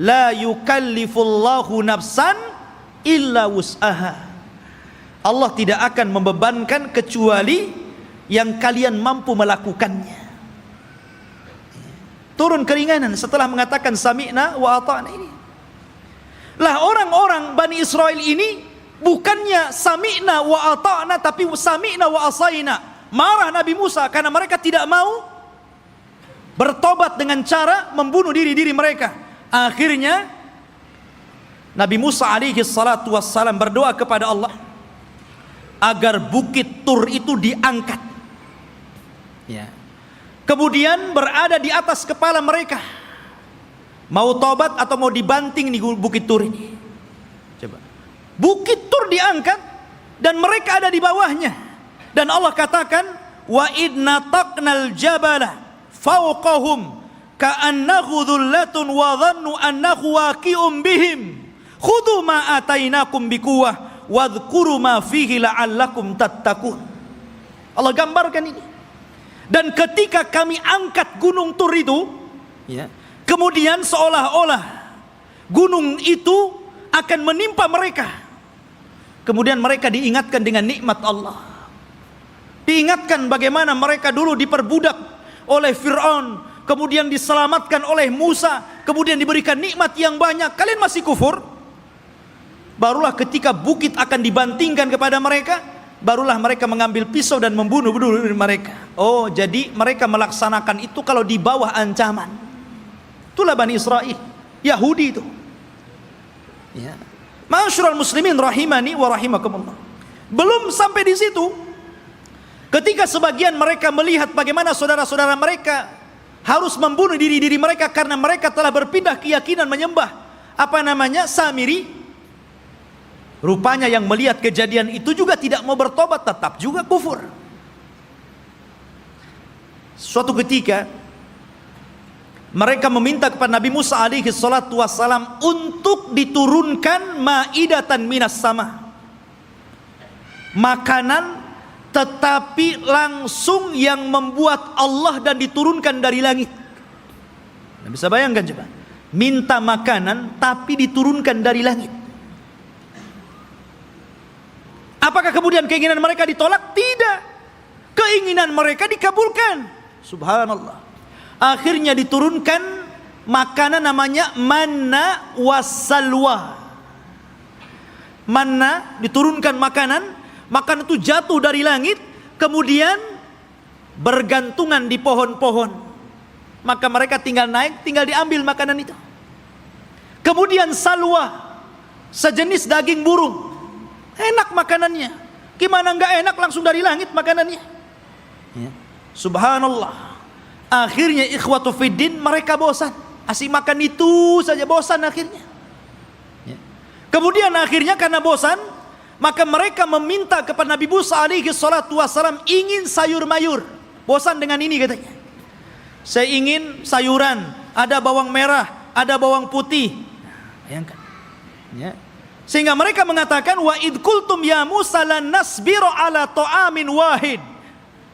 la yukallifullahu nafsan illa wus'aha. Allah tidak akan membebankan kecuali yang kalian mampu melakukannya. Turun keringanan setelah mengatakan sami'na wa ata'na ini. Lah orang-orang Bani Israel ini bukannya sami'na wa ata'na tapi sami'na wa asaina. Marah Nabi Musa karena mereka tidak mau bertobat dengan cara membunuh diri-diri mereka. Akhirnya Nabi Musa alaihi salatu wassalam berdoa kepada Allah agar bukit Tur itu diangkat. Kemudian berada di atas kepala mereka. Mau tobat atau mau dibanting di bukit Tur ini. Coba. Bukit Tur diangkat dan mereka ada di bawahnya. Dan Allah katakan, wa idna taqnal jabala fawqahum ka'annahu dhullatun wa dhannu annahu waqi'un bihim khudhu ma atainakum biquwwah wadhkuru ma fihi la'allakum tattaqun. Allah gambarkan ini. Dan ketika kami angkat gunung Tur itu, kemudian seolah-olah gunung itu akan menimpa mereka. Kemudian mereka diingatkan dengan nikmat Allah. Diingatkan bagaimana mereka dulu diperbudak oleh Fir'aun, kemudian diselamatkan oleh Musa, kemudian diberikan nikmat yang banyak. Kalian masih kufur? Barulah ketika bukit akan dibantingkan kepada mereka, barulah mereka mengambil pisau dan membunuh mereka. Oh, jadi mereka melaksanakan itu kalau di bawah ancaman. Itulah Bani Israel, Yahudi itu. Ya. Ma'asyiral muslimin rahimani wa rahimakumullah. Belum sampai di situ. Ketika sebagian mereka melihat bagaimana saudara-saudara mereka harus membunuh diri-diri mereka karena mereka telah berpindah keyakinan menyembah Samiri. Rupanya yang melihat kejadian itu juga tidak mau bertobat, tetap juga kufur. Suatu ketika mereka meminta kepada Nabi Musa alaihi salatu wassalam untuk diturunkan maidatan minas sama, makanan tetapi langsung yang membuat Allah dan diturunkan dari langit. Anda bisa bayangkan coba, minta makanan tapi diturunkan dari langit. Apakah kemudian keinginan mereka ditolak? Tidak. Keinginan mereka dikabulkan. Subhanallah. Akhirnya diturunkan makanan namanya manna wassalwa. Manna, diturunkan makanan itu jatuh dari langit, kemudian bergantungan di pohon-pohon. Maka mereka tinggal naik, tinggal diambil makanan itu. Kemudian salwa, sejenis daging burung. Enak makanannya. Gimana enggak enak, langsung dari langit makanannya. Ya. Subhanallah. Akhirnya ikhwatu fiddin, mereka bosan. Asik makan itu saja, bosan akhirnya. Ya. Kemudian akhirnya karena bosan, maka mereka meminta kepada Nabi Musa alaihi salatu wassalam ingin sayur mayur. Bosan dengan ini katanya. Saya ingin sayuran, ada bawang merah, ada bawang putih. Bayangkan. Ya. Sehingga mereka mengatakan wa id qultum ya Musa lan nasbiru ala ta'amin wahid.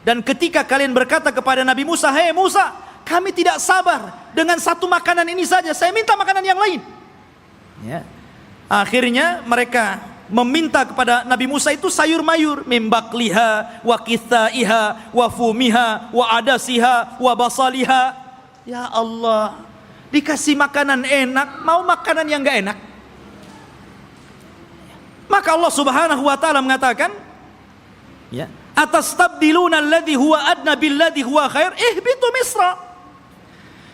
Dan ketika kalian berkata kepada Nabi Musa, "Hei Musa, kami tidak sabar dengan satu makanan ini saja. Saya minta makanan yang lain." Ya. Akhirnya mereka meminta kepada Nabi Musa itu sayur mayur, mimbakliha wa kithaiha wa fumiha wa adasiha wa basaliha. Ya Allah, dikasih makanan enak, mau makanan yang enggak enak. Maka Allah Subhanahu wa taala mengatakan, ya, atastabdiluna alladhi huwa adna billadhi huwa khair ihbitu misra.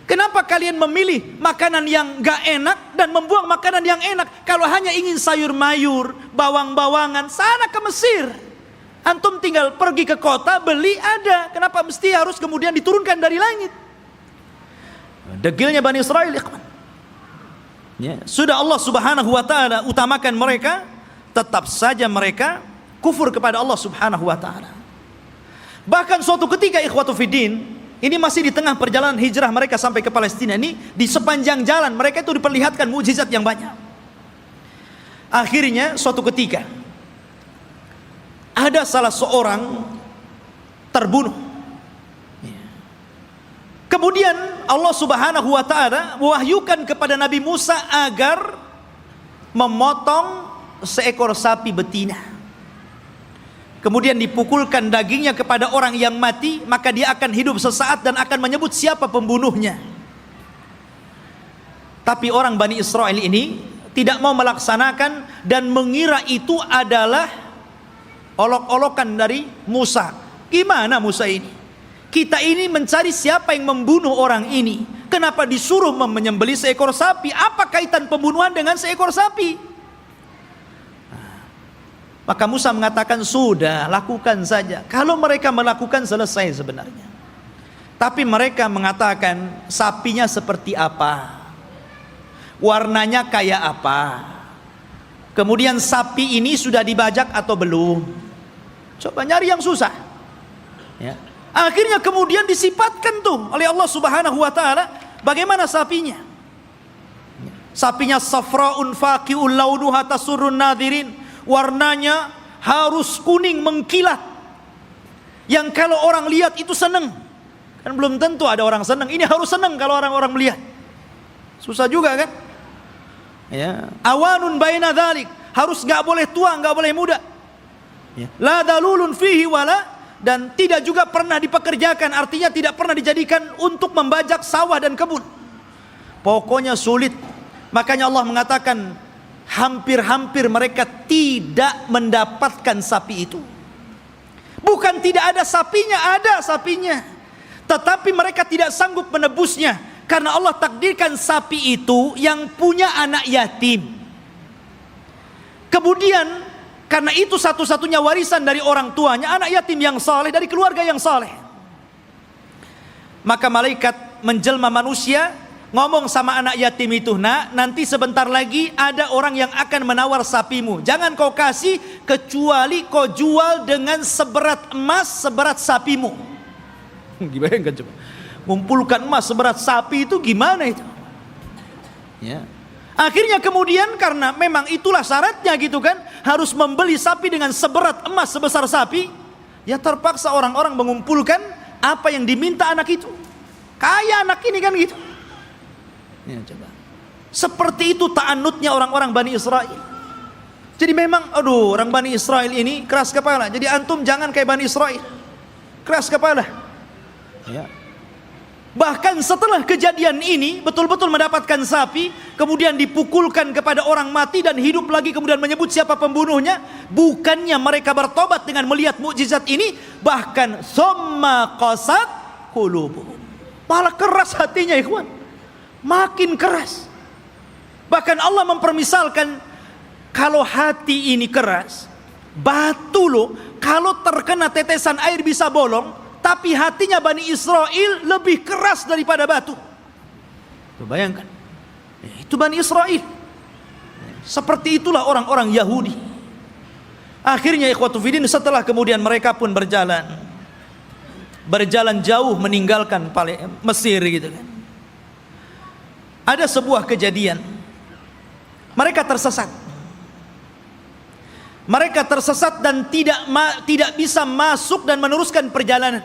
Kenapa kalian memilih makanan yang enggak enak dan membuang makanan yang enak? Kalau hanya ingin sayur mayur, bawang-bawangan, sana ke Mesir. Antum tinggal pergi ke kota, beli ada. Kenapa mesti harus kemudian diturunkan dari langit? Degilnya Bani Israel, ikhwan. Ya, sudah Allah Subhanahu wa taala utamakan mereka, tetap saja mereka kufur kepada Allah Subhanahu wa taala. Bahkan suatu ketika ikhwatu fiddin, ini masih di tengah perjalanan hijrah mereka sampai ke Palestina ini, di sepanjang jalan mereka itu diperlihatkan mukjizat yang banyak. Akhirnya suatu ketika ada salah seorang terbunuh. Kemudian Allah Subhanahu wa taala mewahyukan kepada Nabi Musa agar memotong seekor sapi betina. Kemudian dipukulkan dagingnya kepada orang yang mati, maka dia akan hidup sesaat dan akan menyebut siapa pembunuhnya. Tapi orang Bani Israel ini tidak mau melaksanakan dan mengira itu adalah olok-olokan dari Musa. Gimana Musa ini? Kita ini mencari siapa yang membunuh orang ini. Kenapa disuruh menyembelih seekor sapi? Apa kaitan pembunuhan dengan seekor sapi? Maka Musa mengatakan, sudah, lakukan saja. Kalau mereka melakukan, selesai sebenarnya. Tapi mereka mengatakan, sapinya seperti apa, warnanya kayak apa, kemudian sapi ini sudah dibajak atau belum. Coba nyari yang susah, ya. Akhirnya kemudian disifatkan tuh oleh Allah Subhanahu wa taala bagaimana sapinya. Sapinya safraun faqi'ul launuha tasurrun nadirin. Warnanya harus kuning mengkilat, yang kalau orang lihat itu senang. Kan belum tentu ada orang senang. Ini harus senang kalau orang-orang melihat. Susah juga kan? Ya. Awanun baina dzalik, harus nggak boleh tua, nggak boleh muda. Ya. La dalulun fihi wala, dan tidak juga pernah dipekerjakan, artinya tidak pernah dijadikan untuk membajak sawah dan kebun. Pokoknya sulit. Makanya Allah mengatakan hampir-hampir mereka tidak mendapatkan sapi itu. Bukan tidak ada sapinya, ada sapinya. Tetapi mereka tidak sanggup menebusnya, karena Allah takdirkan sapi itu yang punya anak yatim. Kemudian karena itu satu-satunya warisan dari orang tuanya, anak yatim yang saleh, dari keluarga yang saleh. Maka malaikat menjelma manusia, ngomong sama anak yatim itu, "Nak, nanti sebentar lagi ada orang yang akan menawar sapimu. Jangan kau kasih kecuali kau jual dengan seberat emas seberat sapimu." Gimana kan coba? Ngumpulkan emas seberat sapi itu gimana itu? Ya. Akhirnya kemudian karena memang itulah syaratnya gitu kan, harus membeli sapi dengan seberat emas sebesar sapi, ya terpaksa orang-orang mengumpulkan apa yang diminta anak itu. Kaya anak ini kan gitu. Ya, coba. Seperti itu ta'annutnya orang-orang Bani Israel. Jadi memang orang Bani Israel ini keras kepala. Jadi antum jangan kayak Bani Israel, keras kepala. Ya. Bahkan setelah kejadian ini betul-betul mendapatkan sapi, kemudian dipukulkan kepada orang mati dan hidup lagi, kemudian menyebut siapa pembunuhnya. Bukannya mereka bertobat dengan melihat mukjizat ini, bahkan summa qasat qulubuhum, malah keras hatinya ikhwan, makin keras. Bahkan Allah mempermisalkan, kalau hati ini keras, batu loh, kalau terkena tetesan air bisa bolong. Tapi hatinya Bani Israel lebih keras daripada batu. Tuh, bayangkan. Itu Bani Israel. Seperti itulah orang-orang Yahudi. Akhirnya ikhwatu fiddin, setelah kemudian mereka pun berjalan jauh meninggalkan Mesir gitu kan. Ada sebuah kejadian. Mereka tersesat. Mereka tersesat dan tidak bisa masuk dan meneruskan perjalanan,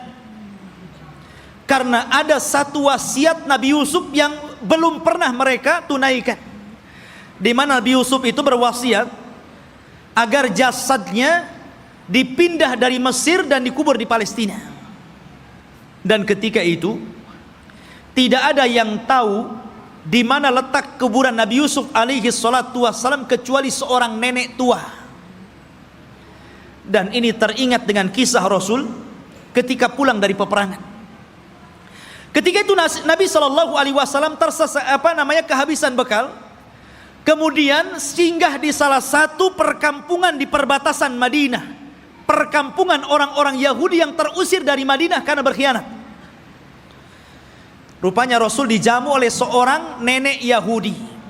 karena ada satu wasiat Nabi Yusuf yang belum pernah mereka tunaikan, di mana Nabi Yusuf itu berwasiat agar jasadnya dipindah dari Mesir dan dikubur di Palestina. Dan ketika itu tidak ada yang tahu di mana letak kuburan Nabi Yusuf alaihi salatu wassalam kecuali seorang nenek tua. Dan ini teringat dengan kisah Rasul ketika pulang dari peperangan. Ketika itu Nabi Shallallahu Alaihi Wasallam kehabisan bekal, kemudian singgah di salah satu perkampungan di perbatasan Madinah, perkampungan orang-orang Yahudi yang terusir dari Madinah karena berkhianat. Rupanya Rasul dijamu oleh seorang nenek Yahudi.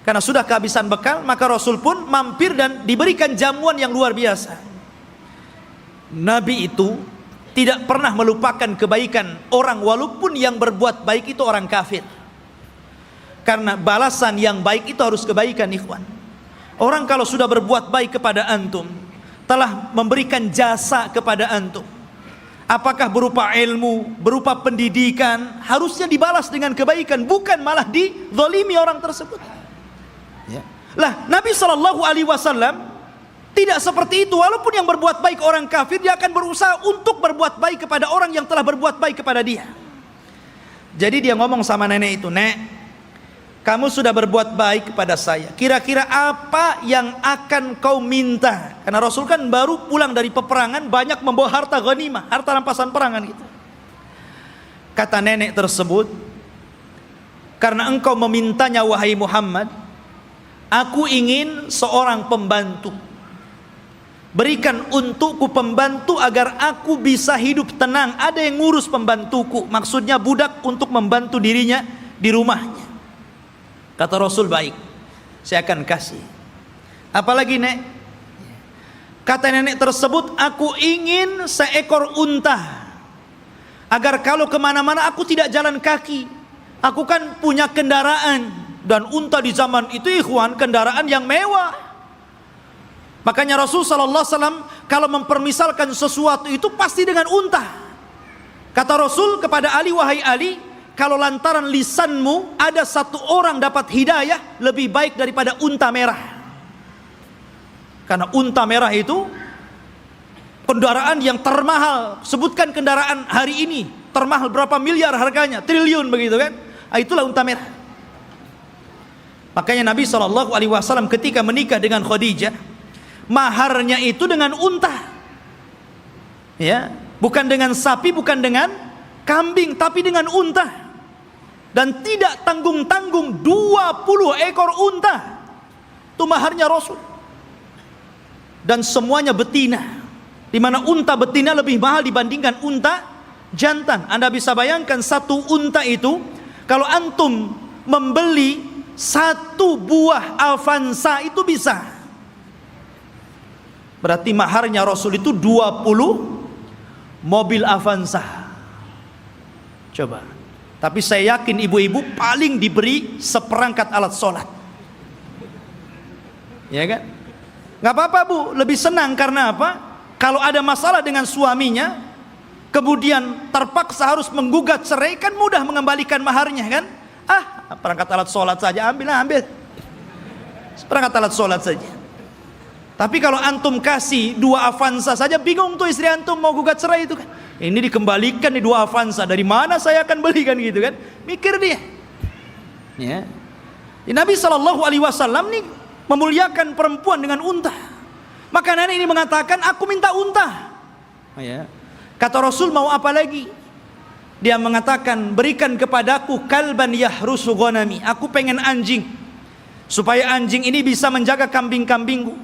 Karena sudah kehabisan bekal, maka Rasul pun mampir dan diberikan jamuan yang luar biasa. Nabi itu tidak pernah melupakan kebaikan orang, walaupun yang berbuat baik itu orang kafir. Karena balasan yang baik itu harus kebaikan, ikhwan. Orang kalau sudah berbuat baik kepada antum, telah memberikan jasa kepada antum, apakah berupa ilmu, berupa pendidikan, harusnya dibalas dengan kebaikan, bukan malah dizalimi orang tersebut. Ya. Lah Nabi Shallallahu Alaihi Wasallam tidak seperti itu. Walaupun yang berbuat baik orang kafir, dia akan berusaha untuk berbuat baik kepada orang yang telah berbuat baik kepada dia. Jadi dia ngomong sama nenek itu, "Nek, kamu sudah berbuat baik kepada saya. Kira-kira apa yang akan kau minta?" Karena Rasul kan baru pulang dari peperangan, banyak membawa harta ghanimah, harta rampasan perangan gitu. Kata nenek tersebut, "Karena engkau memintanya wahai Muhammad, aku ingin seorang pembantu. Berikan untukku pembantu agar aku bisa hidup tenang. Ada yang ngurus pembantuku." Maksudnya budak untuk membantu dirinya di rumahnya. Kata Rasul, "Baik, saya akan kasih. Apalagi, Nek?" Kata nenek tersebut, "Aku ingin seekor unta, agar kalau kemana-mana aku tidak jalan kaki. Aku kan punya kendaraan." Dan unta di zaman itu, ikhwan, kendaraan yang mewah. Makanya Rasul sallallahu alaihi wasallam kalau mempermisalkan sesuatu itu pasti dengan unta. Kata Rasul kepada Ali, "Wahai Ali, kalau lantaran lisanmu ada satu orang dapat hidayah, lebih baik daripada unta merah." Karena unta merah itu kendaraan yang termahal. Sebutkan kendaraan hari ini termahal berapa miliar harganya, triliun begitu kan. Itulah unta merah. Makanya Nabi SAW ketika menikah dengan Khadijah, maharnya itu dengan unta. Ya, bukan dengan sapi, bukan dengan kambing, tapi dengan unta. Dan tidak tanggung-tanggung 20 ekor unta. Itu maharnya Rasul. Dan semuanya betina. Di mana unta betina lebih mahal dibandingkan unta jantan. Anda bisa bayangkan satu unta itu, kalau antum membeli satu buah Avanza itu bisa. Berarti maharnya Rasul itu 20 mobil Avanza. Coba. Tapi saya yakin ibu-ibu paling diberi seperangkat alat sholat. Ya kan? Gak apa-apa bu, lebih senang karena apa? Kalau ada masalah dengan suaminya, kemudian terpaksa harus menggugat cerai, kan mudah mengembalikan maharnya kan? Perangkat alat sholat saja, ambil. Perangkat alat sholat saja. Tapi kalau antum kasih 2 Avanza saja, bingung tuh istri antum mau gugat cerai itu kan. Ini dikembalikan nih 2 Avanza, dari mana saya akan beli kan gitu kan? Mikir dia. Ya. Nabi SAW nih memuliakan perempuan dengan unta. Maka nenek ini mengatakan, aku minta unta. Ya. Kata Rasul, mau apa lagi? Dia mengatakan, berikan kepadaku kalban yahrusu ghanami. Aku pengen anjing, supaya anjing ini bisa menjaga kambing-kambingku.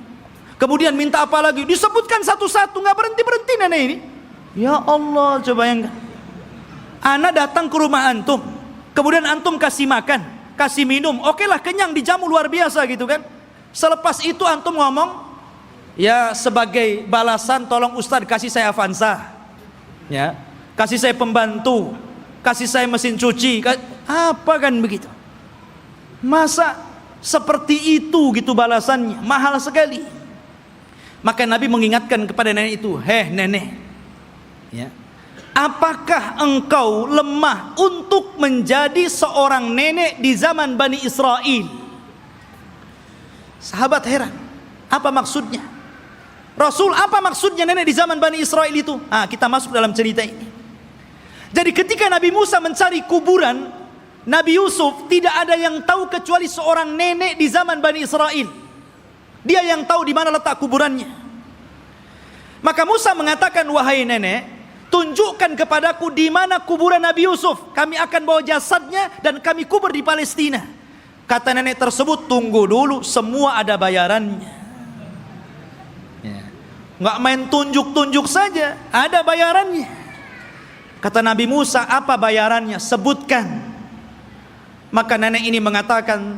Kemudian minta apa lagi? Disebutkan satu-satu, nggak berhenti-berhenti nenek ini. Ya Allah, coba bayangkan. Ana datang ke rumah antum, kemudian antum kasih makan, kasih minum, oke lah, kenyang, dijamu luar biasa gitu kan. Selepas itu antum ngomong, ya sebagai balasan tolong Ustadz kasih saya Avanza. Ya, kasih saya pembantu, kasih saya mesin cuci, apa kan begitu? Masa seperti itu gitu balasannya? Mahal sekali. Maka Nabi mengingatkan kepada nenek itu, heh nenek, ya, apakah engkau lemah untuk menjadi seorang nenek di zaman Bani Israel? Sahabat heran, apa maksudnya? Rasul, apa maksudnya nenek di zaman Bani Israel itu? Kita masuk dalam cerita ini. Jadi ketika Nabi Musa mencari kuburan Nabi Yusuf, tidak ada yang tahu kecuali seorang nenek di zaman Bani Israel. Dia yang tahu di mana letak kuburannya. Maka Musa mengatakan, wahai nenek, tunjukkan kepadaku di mana kuburan Nabi Yusuf. Kami akan bawa jasadnya dan kami kubur di Palestina. Kata nenek tersebut, tunggu dulu, semua ada bayarannya. Nggak main tunjuk-tunjuk saja, ada bayarannya. Kata Nabi Musa, apa bayarannya? Sebutkan. Maka nenek ini mengatakan,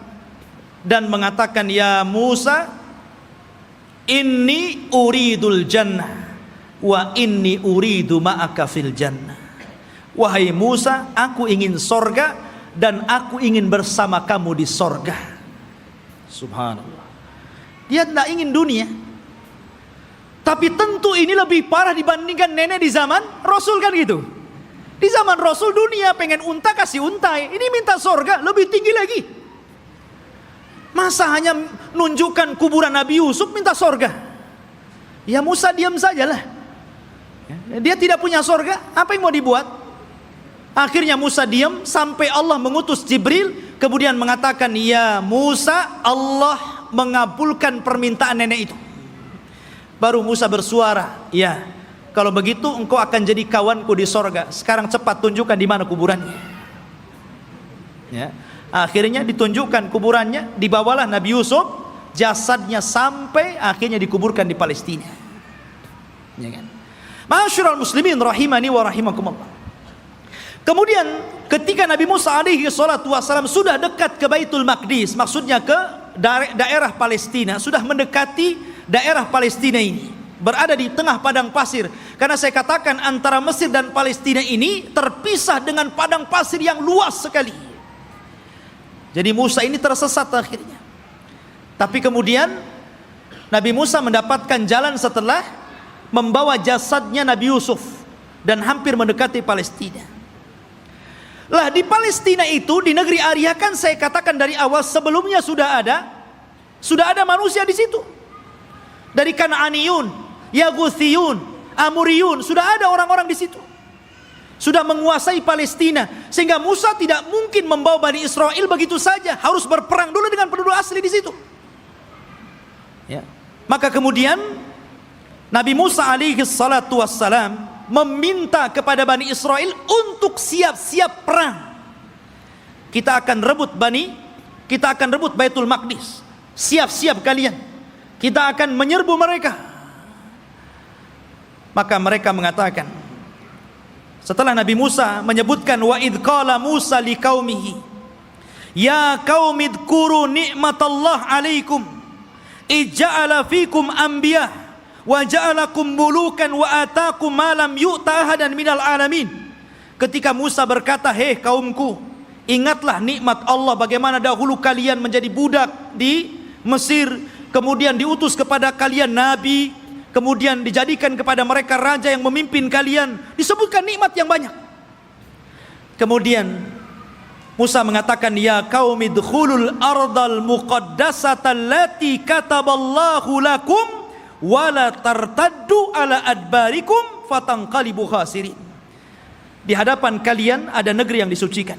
ya Musa, inni uridul jannah wa inni uridu ma'aka fil jannah. Wahai Musa, aku ingin sorga dan aku ingin bersama kamu di sorga. Subhanallah. Dia tidak ingin dunia. Tapi tentu ini lebih parah dibandingkan nenek di zaman Rasul kan gitu. Di zaman Rasul dunia pengen unta kasih unta, ini minta sorga lebih tinggi lagi. Masa hanya nunjukkan kuburan Nabi Yusuf minta sorga? Ya Musa diam sajalah. Dia tidak punya sorga, apa yang mau dibuat? Akhirnya Musa diam sampai Allah mengutus Jibril, kemudian mengatakan, ya Musa, Allah mengabulkan permintaan nenek itu. Baru Musa bersuara, ya kalau begitu engkau akan jadi kawanku di sorga. Sekarang cepat tunjukkan di mana kuburannya. Ya. Akhirnya ditunjukkan kuburannya, dibawalah Nabi Yusuf, jasadnya sampai akhirnya dikuburkan di Palestina. Ya kan? Ma'asyiral muslimin rahimani wa rahimakumullah. Kemudian ketika Nabi Musa alaihi salatu wasallam sudah dekat ke Baitul Maqdis, maksudnya ke daerah Palestina, sudah mendekati daerah Palestina ini, berada di tengah padang pasir. Karena saya katakan antara Mesir dan Palestina ini terpisah dengan padang pasir yang luas sekali. Jadi Musa ini tersesat akhirnya. Tapi kemudian Nabi Musa mendapatkan jalan setelah membawa jasadnya Nabi Yusuf dan hampir mendekati Palestina. Lah di Palestina itu, di negeri Arya, kan saya katakan dari awal sebelumnya sudah ada manusia di situ. Dari Kan'aniyun, Yaguthiyun, Amuriyun, sudah ada orang-orang di situ. Sudah menguasai Palestina, sehingga Musa tidak mungkin membawa Bani Israel begitu saja, harus berperang dulu dengan penduduk asli di situ. Ya. Maka kemudian Nabi Musa alaihi salatu wassalam meminta kepada Bani Israel untuk siap-siap perang. Kita akan rebut Baitul Maqdis. Siap-siap kalian. Kita akan menyerbu mereka. Maka mereka mengatakan, setelah Nabi Musa menyebutkan wa idh qala Musa liqaumihi ya qaumi dzkuru ni'matallah 'alaikum ij'ala fikum anbiya wa ja'alakum mulukan wa ataakum ma lam yu'ta ahadan minal alamin. Ketika Musa berkata, "Hei kaumku, ingatlah nikmat Allah bagaimana dahulu kalian menjadi budak di Mesir, kemudian diutus kepada kalian nabi, kemudian dijadikan kepada mereka raja yang memimpin kalian." Disebutkan nikmat yang banyak. Kemudian Musa mengatakan, "Ya qaumi dkhulul ardal muqaddasata allati kataballahu lakum wa la tartaddu ala adbarikum fatanqalibu khasirin." Di hadapan kalian ada negeri yang disucikan.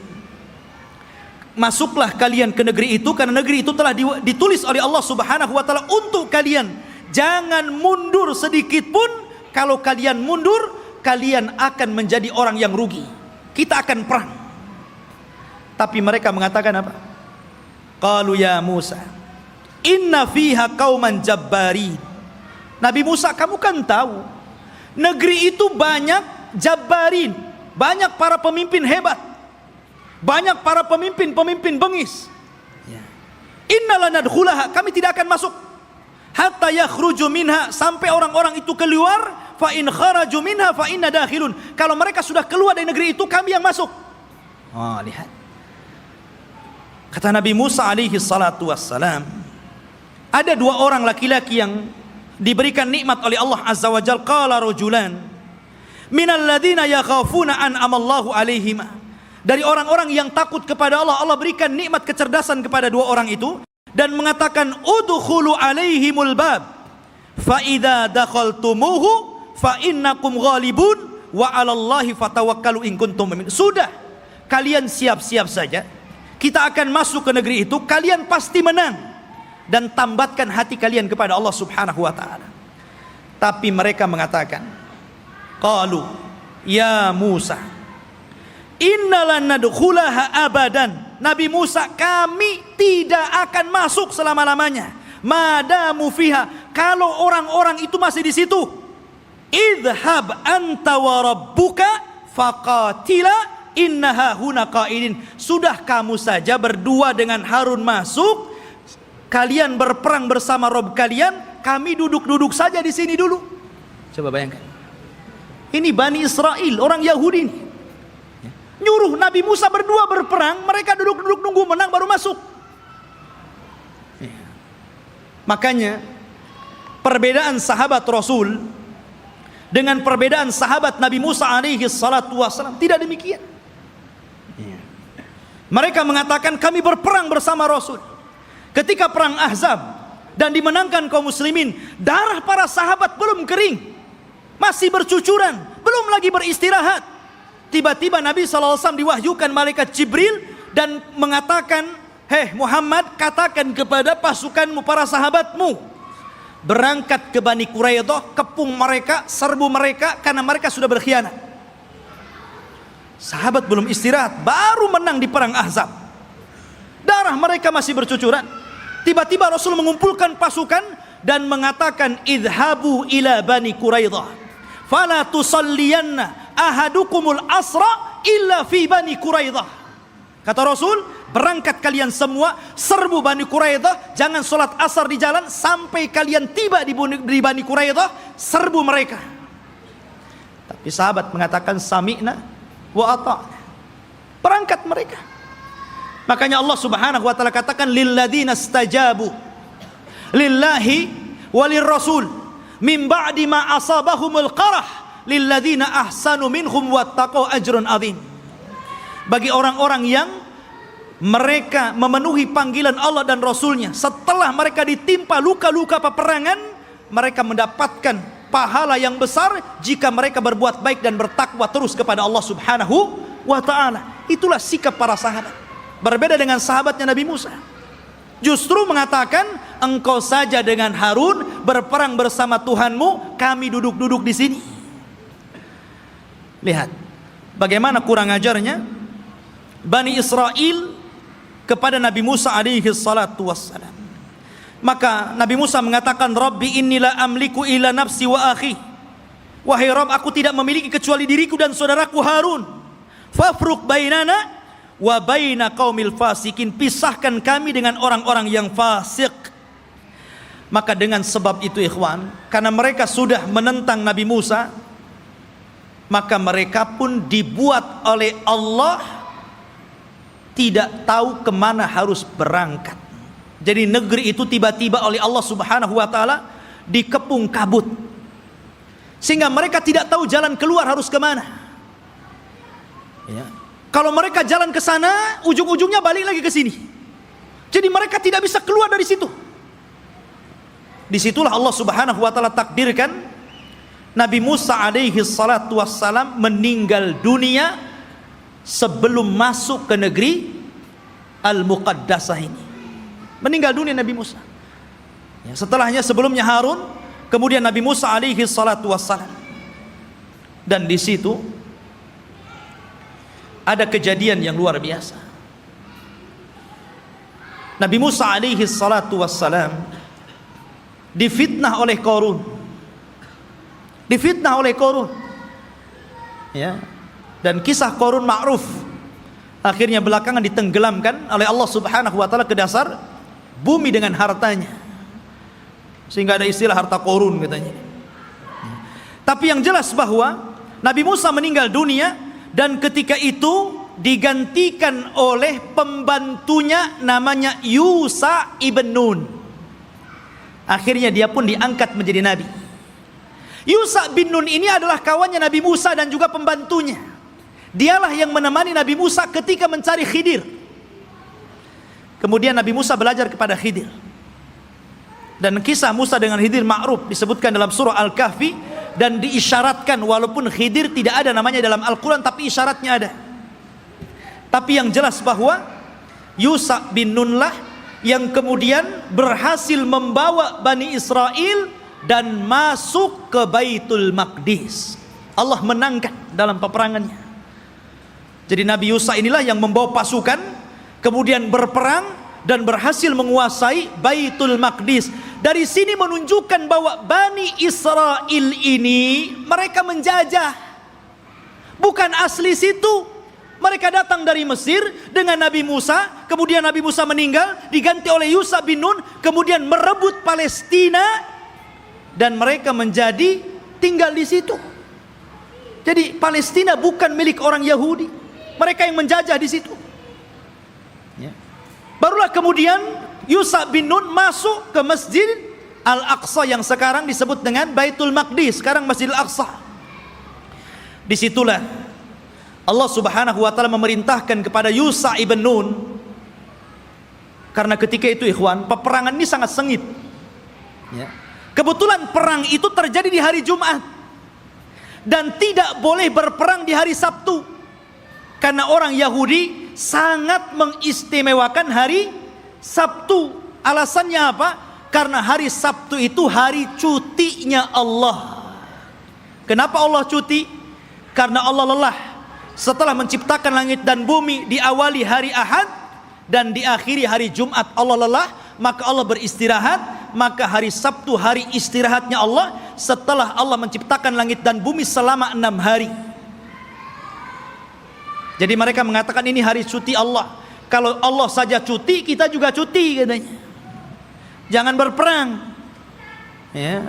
Masuklah kalian ke negeri itu, karena negeri itu telah ditulis oleh Allah Subhanahu wa taala untuk kalian. Jangan mundur sedikit pun. Kalau kalian mundur, kalian akan menjadi orang yang rugi. Kita akan perang. Tapi mereka mengatakan apa? Qalu ya Musa, inna fiha qauman jabbarin. Nabi Musa, kamu kan tahu negeri itu banyak jabbarin, banyak para pemimpin hebat, banyak para pemimpin bengis. Inna lanadkhulaha, kami tidak akan masuk hatta yakhruju minha, sampai orang-orang itu keluar. Fa in kharaju minha fa inna dakhilun, kalau mereka sudah keluar dari negeri itu, kami yang masuk. Lihat, kata Nabi Musa alaihi salatu wassalam, ada dua orang laki-laki yang diberikan nikmat oleh Allah azza wa jalla. Qala rajulan minal ladzina yakhafuna an amallahu alaihima, dari orang-orang yang takut kepada Allah, Allah berikan nikmat kecerdasan kepada dua orang itu, dan mengatakan udkhulu alaihimul bab fa idza dakhaltumuhu fa innakum ghalibun wa 'alallahi fatawakkalu in kuntum mu'minin. Sudah, kalian siap-siap saja, kita akan masuk ke negeri itu, kalian pasti menang, dan tambatkan hati kalian kepada Allah Subhanahu wa taala. Tapi mereka mengatakan, qalu ya Musa innalan nadkhulaha abadan. Nabi Musa, kami tidak akan masuk selama-lamanya. Madamu fiha, kalau orang-orang itu masih di situ. Idhab anta wa rabbuka faqatila innaha huna qaidin. Sudah, kamu saja berdua dengan Harun masuk, kalian berperang bersama Rob kalian, kami duduk-duduk saja di sini dulu. Coba bayangkan, ini Bani Israel, orang Yahudi ini, nyuruh Nabi Musa berdua berperang, mereka duduk-duduk nunggu menang baru masuk. Makanya perbedaan sahabat Rasul dengan perbedaan sahabat Nabi Musa alaihi salatu wassalam tidak demikian. Mereka mengatakan kami berperang bersama Rasul. Ketika perang Ahzab dan dimenangkan kaum muslimin, darah para sahabat belum kering, masih bercucuran, belum lagi beristirahat. Tiba-tiba Nabi SAW diwahyukan malaikat Jibril dan mengatakan, "Hei Muhammad, katakan kepada pasukanmu, para sahabatmu, berangkat ke Bani Quraidah, kepung mereka, serbu mereka, karena mereka sudah berkhianat." Sahabat belum istirahat, baru menang di perang Ahzab. Darah mereka masih bercucuran. Tiba-tiba Rasul mengumpulkan pasukan dan mengatakan, "Idhabu ila Bani Quraidah, fala tusalliyanna ahadukumul asra illa fi Bani Quraidah." Kata Rasul, berangkat kalian semua, serbu Bani Quraidah, jangan sholat asar di jalan sampai kalian tiba di Bani Quraidah, serbu mereka. Tapi sahabat mengatakan sami'na wa ata'na. Berangkat mereka. Makanya Allah Subhanahu wa taala katakan lilladzina stajabu lillahi walir rasul min ba'di ma asabahumul qarah lilladzina ahsanu minhum wattaqau ajrun adzim. Bagi orang-orang yang mereka memenuhi panggilan Allah dan Rasulnya, setelah mereka ditimpa luka-luka peperangan, mereka mendapatkan pahala yang besar jika mereka berbuat baik dan bertakwa terus kepada Allah Subhanahu wa ta'ala. Itulah sikap para sahabat. Berbeda dengan sahabatnya Nabi Musa. Justru mengatakan, engkau saja dengan Harun berperang bersama Tuhanmu, kami duduk-duduk di sini. Lihat bagaimana kurang ajarnya Bani Israel kepada Nabi Musa alaihi salatu wassalam. Maka Nabi Musa mengatakan, Rabbi inni la amliku illa nafsi wa akhi. Wahai Rabb, aku tidak memiliki kecuali diriku dan saudaraku Harun. Fafruq bainana wa baina qaumil fasikin. Pisahkan kami dengan orang-orang yang fasik. Maka dengan sebab itu ikhwan, karena mereka sudah menentang Nabi Musa, maka mereka pun dibuat oleh Allah tidak tahu kemana harus berangkat. Jadi negeri itu tiba-tiba oleh Allah subhanahu wa ta'ala dikepung kabut, sehingga mereka tidak tahu jalan keluar harus kemana. Ya. Kalau mereka jalan ke sana, ujung-ujungnya balik lagi ke sini. Jadi mereka tidak bisa keluar dari situ. Disitulah Allah subhanahu wa ta'ala takdirkan Nabi Musa alaihi salatu wassalam meninggal dunia sebelum masuk ke negeri Al-Muqaddasah ini. Meninggal dunia Nabi Musa. Ya, setelahnya sebelumnya Harun, kemudian Nabi Musa alaihi salatu wassalam. Dan di situ ada kejadian yang luar biasa. Nabi Musa alaihi salatu wassalam difitnah oleh Qarun. Difitnah oleh Qarun. Ya. Dan kisah Qarun ma'ruf. Akhirnya belakangan ditenggelamkan oleh Allah subhanahu wa ta'ala ke dasar bumi dengan hartanya, sehingga ada istilah harta Qarun katanya. Tapi yang jelas bahwa Nabi Musa meninggal dunia, dan ketika itu digantikan oleh pembantunya namanya Yusha ibn Nun. Akhirnya dia pun diangkat menjadi nabi. Yusha bin Nun ini adalah kawannya Nabi Musa dan juga pembantunya. Dialah yang menemani Nabi Musa ketika mencari Khidir. Kemudian Nabi Musa belajar kepada Khidir. Dan kisah Musa dengan Khidir ma'ruf, disebutkan dalam surah Al-Kahfi, dan diisyaratkan, walaupun Khidir tidak ada namanya dalam Al-Quran, tapi isyaratnya ada. Tapi yang jelas bahwa Yusha bin Nun lah yang kemudian berhasil membawa Bani Israel dan masuk ke Baitul Maqdis. Allah menangkan dalam peperangannya. Jadi Nabi Yusha inilah yang membawa pasukan, kemudian berperang dan berhasil menguasai Baitul Maqdis. Dari sini menunjukkan bahwa Bani Israel ini mereka menjajah, bukan asli situ. Mereka datang dari Mesir dengan Nabi Musa, kemudian Nabi Musa meninggal, diganti oleh Yusha bin Nun, kemudian merebut Palestina, dan mereka menjadi tinggal di situ. Jadi Palestina bukan milik orang Yahudi, mereka yang menjajah di situ. Ya. Barulah kemudian Yusha bin Nun masuk ke Masjid Al-Aqsa yang sekarang disebut dengan Baitul Maqdis, sekarang Masjid Al-Aqsa. Disitulah Allah subhanahu wa ta'ala memerintahkan kepada Yusha ibn Nun, karena ketika itu ikhwan, peperangan ini sangat sengit. Ya. Kebetulan perang itu terjadi di hari Jumat, dan tidak boleh berperang di hari Sabtu, karena orang Yahudi sangat mengistimewakan hari Sabtu. Alasannya apa? Karena hari Sabtu itu hari cutinya Allah. Kenapa Allah cuti? Karena Allah lelah setelah menciptakan langit dan bumi. Diawali hari Ahad dan diakhiri hari Jumat. Allah lelah, maka Allah beristirahat. Maka hari Sabtu hari istirahatnya Allah, setelah Allah menciptakan langit dan bumi selama 6 hari. Jadi mereka mengatakan ini hari cuti Allah. Kalau Allah saja cuti, kita juga cuti katanya. Jangan berperang. Ya.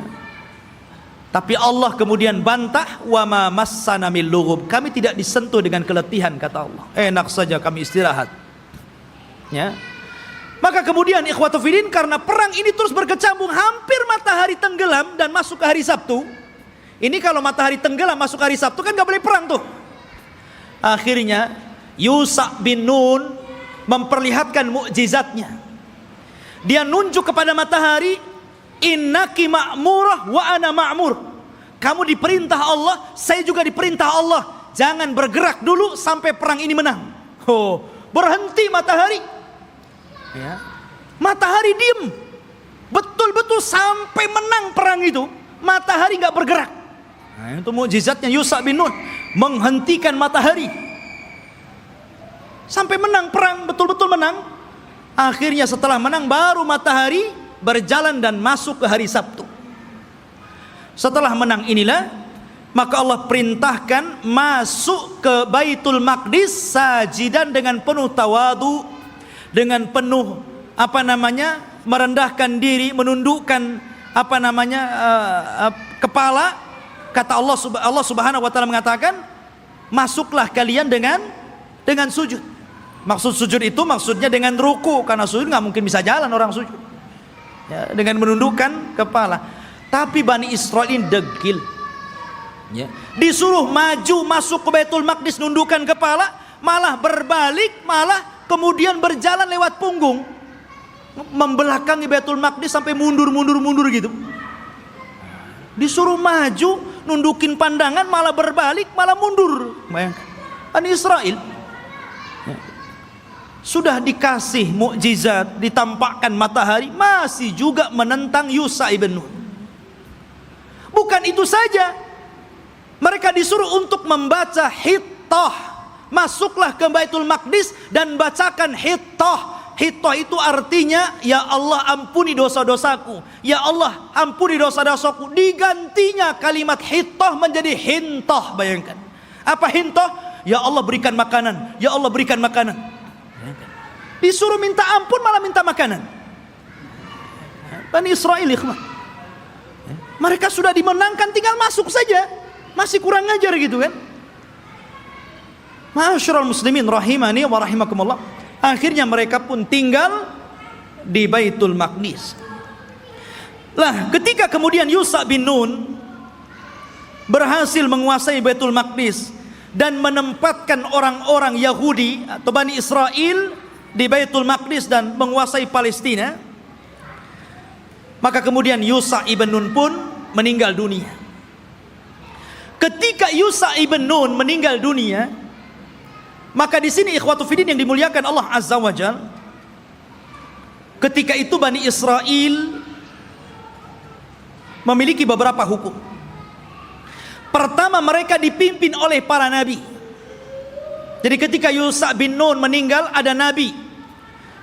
Tapi Allah kemudian bantah, wa ma massana min lughub. Kami tidak disentuh dengan keletihan, kata Allah. Enak saja kami istirahat. Ya. Maka kemudian ikhwatu fillah, karena perang ini terus berkecambung, hampir matahari tenggelam dan masuk ke hari Sabtu. Ini kalau matahari tenggelam masuk hari Sabtu kan gak boleh perang tuh. Akhirnya Yusha bin Nun memperlihatkan mukjizatnya. Dia nunjuk kepada matahari, innaki ma'murah wa ana ma'mur. Kamu diperintah Allah, saya juga diperintah Allah. Jangan bergerak dulu sampai perang ini menang. Oh, berhenti matahari. Ya. Matahari diem, betul-betul sampai menang perang itu, matahari nggak bergerak. Nah, itu mukjizatnya Yusha bin Nun, menghentikan matahari sampai menang perang, betul-betul menang. Akhirnya setelah menang baru matahari berjalan dan masuk ke hari Sabtu. Setelah menang inilah maka Allah perintahkan masuk ke Baitul Maqdis sajidan dengan penuh tawadu, dengan penuh merendahkan diri, menundukkan kepala. Kata Allah Subhanahu wa taala mengatakan, masuklah kalian dengan sujud. Maksud sujud itu maksudnya dengan ruku, karena sujud nggak mungkin bisa jalan orang sujud. Ya, dengan menundukkan kepala. Tapi Bani Israil ini degil. Ya. Disuruh maju masuk ke Baitul Maqdis nundukkan kepala, malah berbalik, malah kemudian berjalan lewat punggung, membelakangi Baitul Maqdis sampai mundur gitu. Disuruh maju nundukin pandangan, malah berbalik, malah mundur. Bayangkan Bani Israil sudah dikasih mukjizat, ditampakkan matahari, masih juga menentang Yusha ibn Nun. Bukan itu saja, mereka disuruh untuk membaca Hittah. Masuklah ke Baitul Maqdis dan bacakan Hittah. Hittah itu artinya, ya Allah ampuni dosa-dosaku, ya Allah ampuni dosa-dosaku. Digantinya kalimat Hittah menjadi Hintah. Bayangkan, apa Hintah? Ya Allah berikan makanan, ya Allah berikan makanan. Bayangkan. Disuruh minta ampun malah minta makanan. Bani Israil, mereka sudah dimenangkan, tinggal masuk saja, masih kurang ajar gitu kan. Ma'asyiral muslimin rahimani wa rahimakumullah. Akhirnya mereka pun tinggal di Baitul Maqdis. Lah, ketika kemudian Yusha bin Nun berhasil menguasai Baitul Maqdis dan menempatkan orang-orang Yahudi atau Bani Israel di Baitul Maqdis dan menguasai Palestina, maka kemudian Yusha ibn Nun pun meninggal dunia. Ketika Yusha ibn Nun meninggal dunia, maka di sini ikhwatu fiddin yang dimuliakan Allah Azza wa Jalla, ketika itu Bani Israel memiliki beberapa hukum. Pertama, mereka dipimpin oleh para nabi. Jadi ketika Yusha bin Nun meninggal, ada nabi.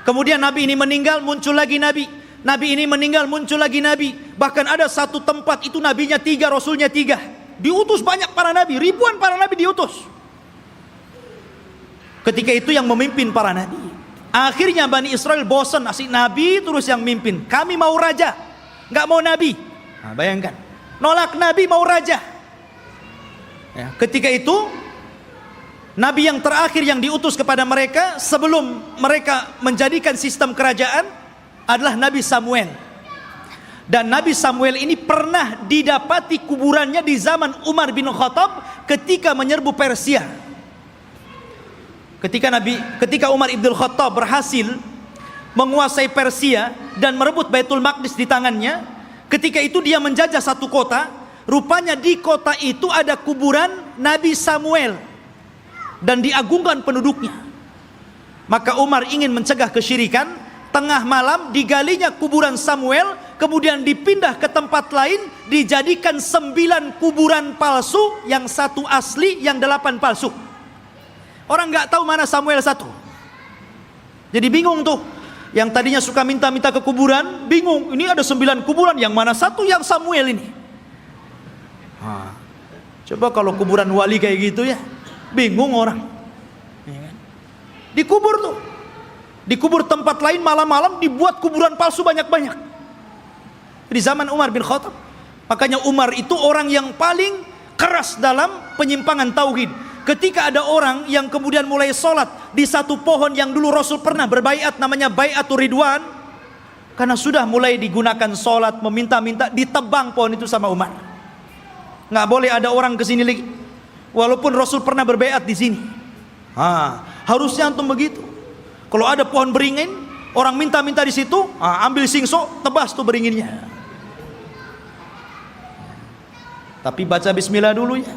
Kemudian nabi ini meninggal, muncul lagi nabi. Nabi ini meninggal, muncul lagi nabi. Bahkan ada satu tempat itu nabinya 3, rasulnya 3. Diutus banyak para nabi, ribuan para nabi diutus. Ketika itu yang memimpin para nabi. Akhirnya Bani Israel bosan, asik nabi terus yang mimpin. Kami mau raja, nggak mau nabi. Nah, bayangkan, nolak nabi mau raja. Ya, ketika itu nabi yang terakhir yang diutus kepada mereka sebelum mereka menjadikan sistem kerajaan adalah Nabi Samuel. Dan Nabi Samuel ini pernah didapati kuburannya di zaman Umar bin Khattab ketika menyerbu Persia. Ketika Umar ibn Khattab berhasil menguasai Persia dan merebut Baitul Maqdis di tangannya, ketika itu dia menjajah satu kota. Rupanya di kota itu ada kuburan Nabi Samuel dan diagungkan penduduknya. Maka Umar ingin mencegah kesyirikan. Tengah malam digalinya kuburan Samuel, kemudian dipindah ke tempat lain, dijadikan 9 kuburan palsu, yang 1 asli, yang 8 palsu. Orang nggak tahu mana Samuel 1. Jadi bingung tuh. Yang tadinya suka minta-minta ke kuburan, bingung. Ini ada 9 kuburan, yang mana 1 yang Samuel ini. Coba kalau kuburan wali kayak gitu ya, bingung orang. Dikubur tuh. Dikubur tempat lain, malam-malam dibuat kuburan palsu banyak-banyak. Di zaman Umar bin Khattab. Makanya Umar itu orang yang paling keras dalam penyimpangan tauhid. Ketika ada orang yang kemudian mulai sholat di satu pohon yang dulu Rasul pernah berbaiat, namanya Baiatur Ridwan, karena sudah mulai digunakan sholat, meminta-minta, ditebang pohon itu sama Umar. Nggak boleh ada orang kesini lagi, walaupun Rasul pernah berbaiat di sini. Harusnya antum begitu. Kalau ada pohon beringin, orang minta-minta di situ, ambil singso, tebas tuh beringinnya. Tapi baca bismillah dulu ya.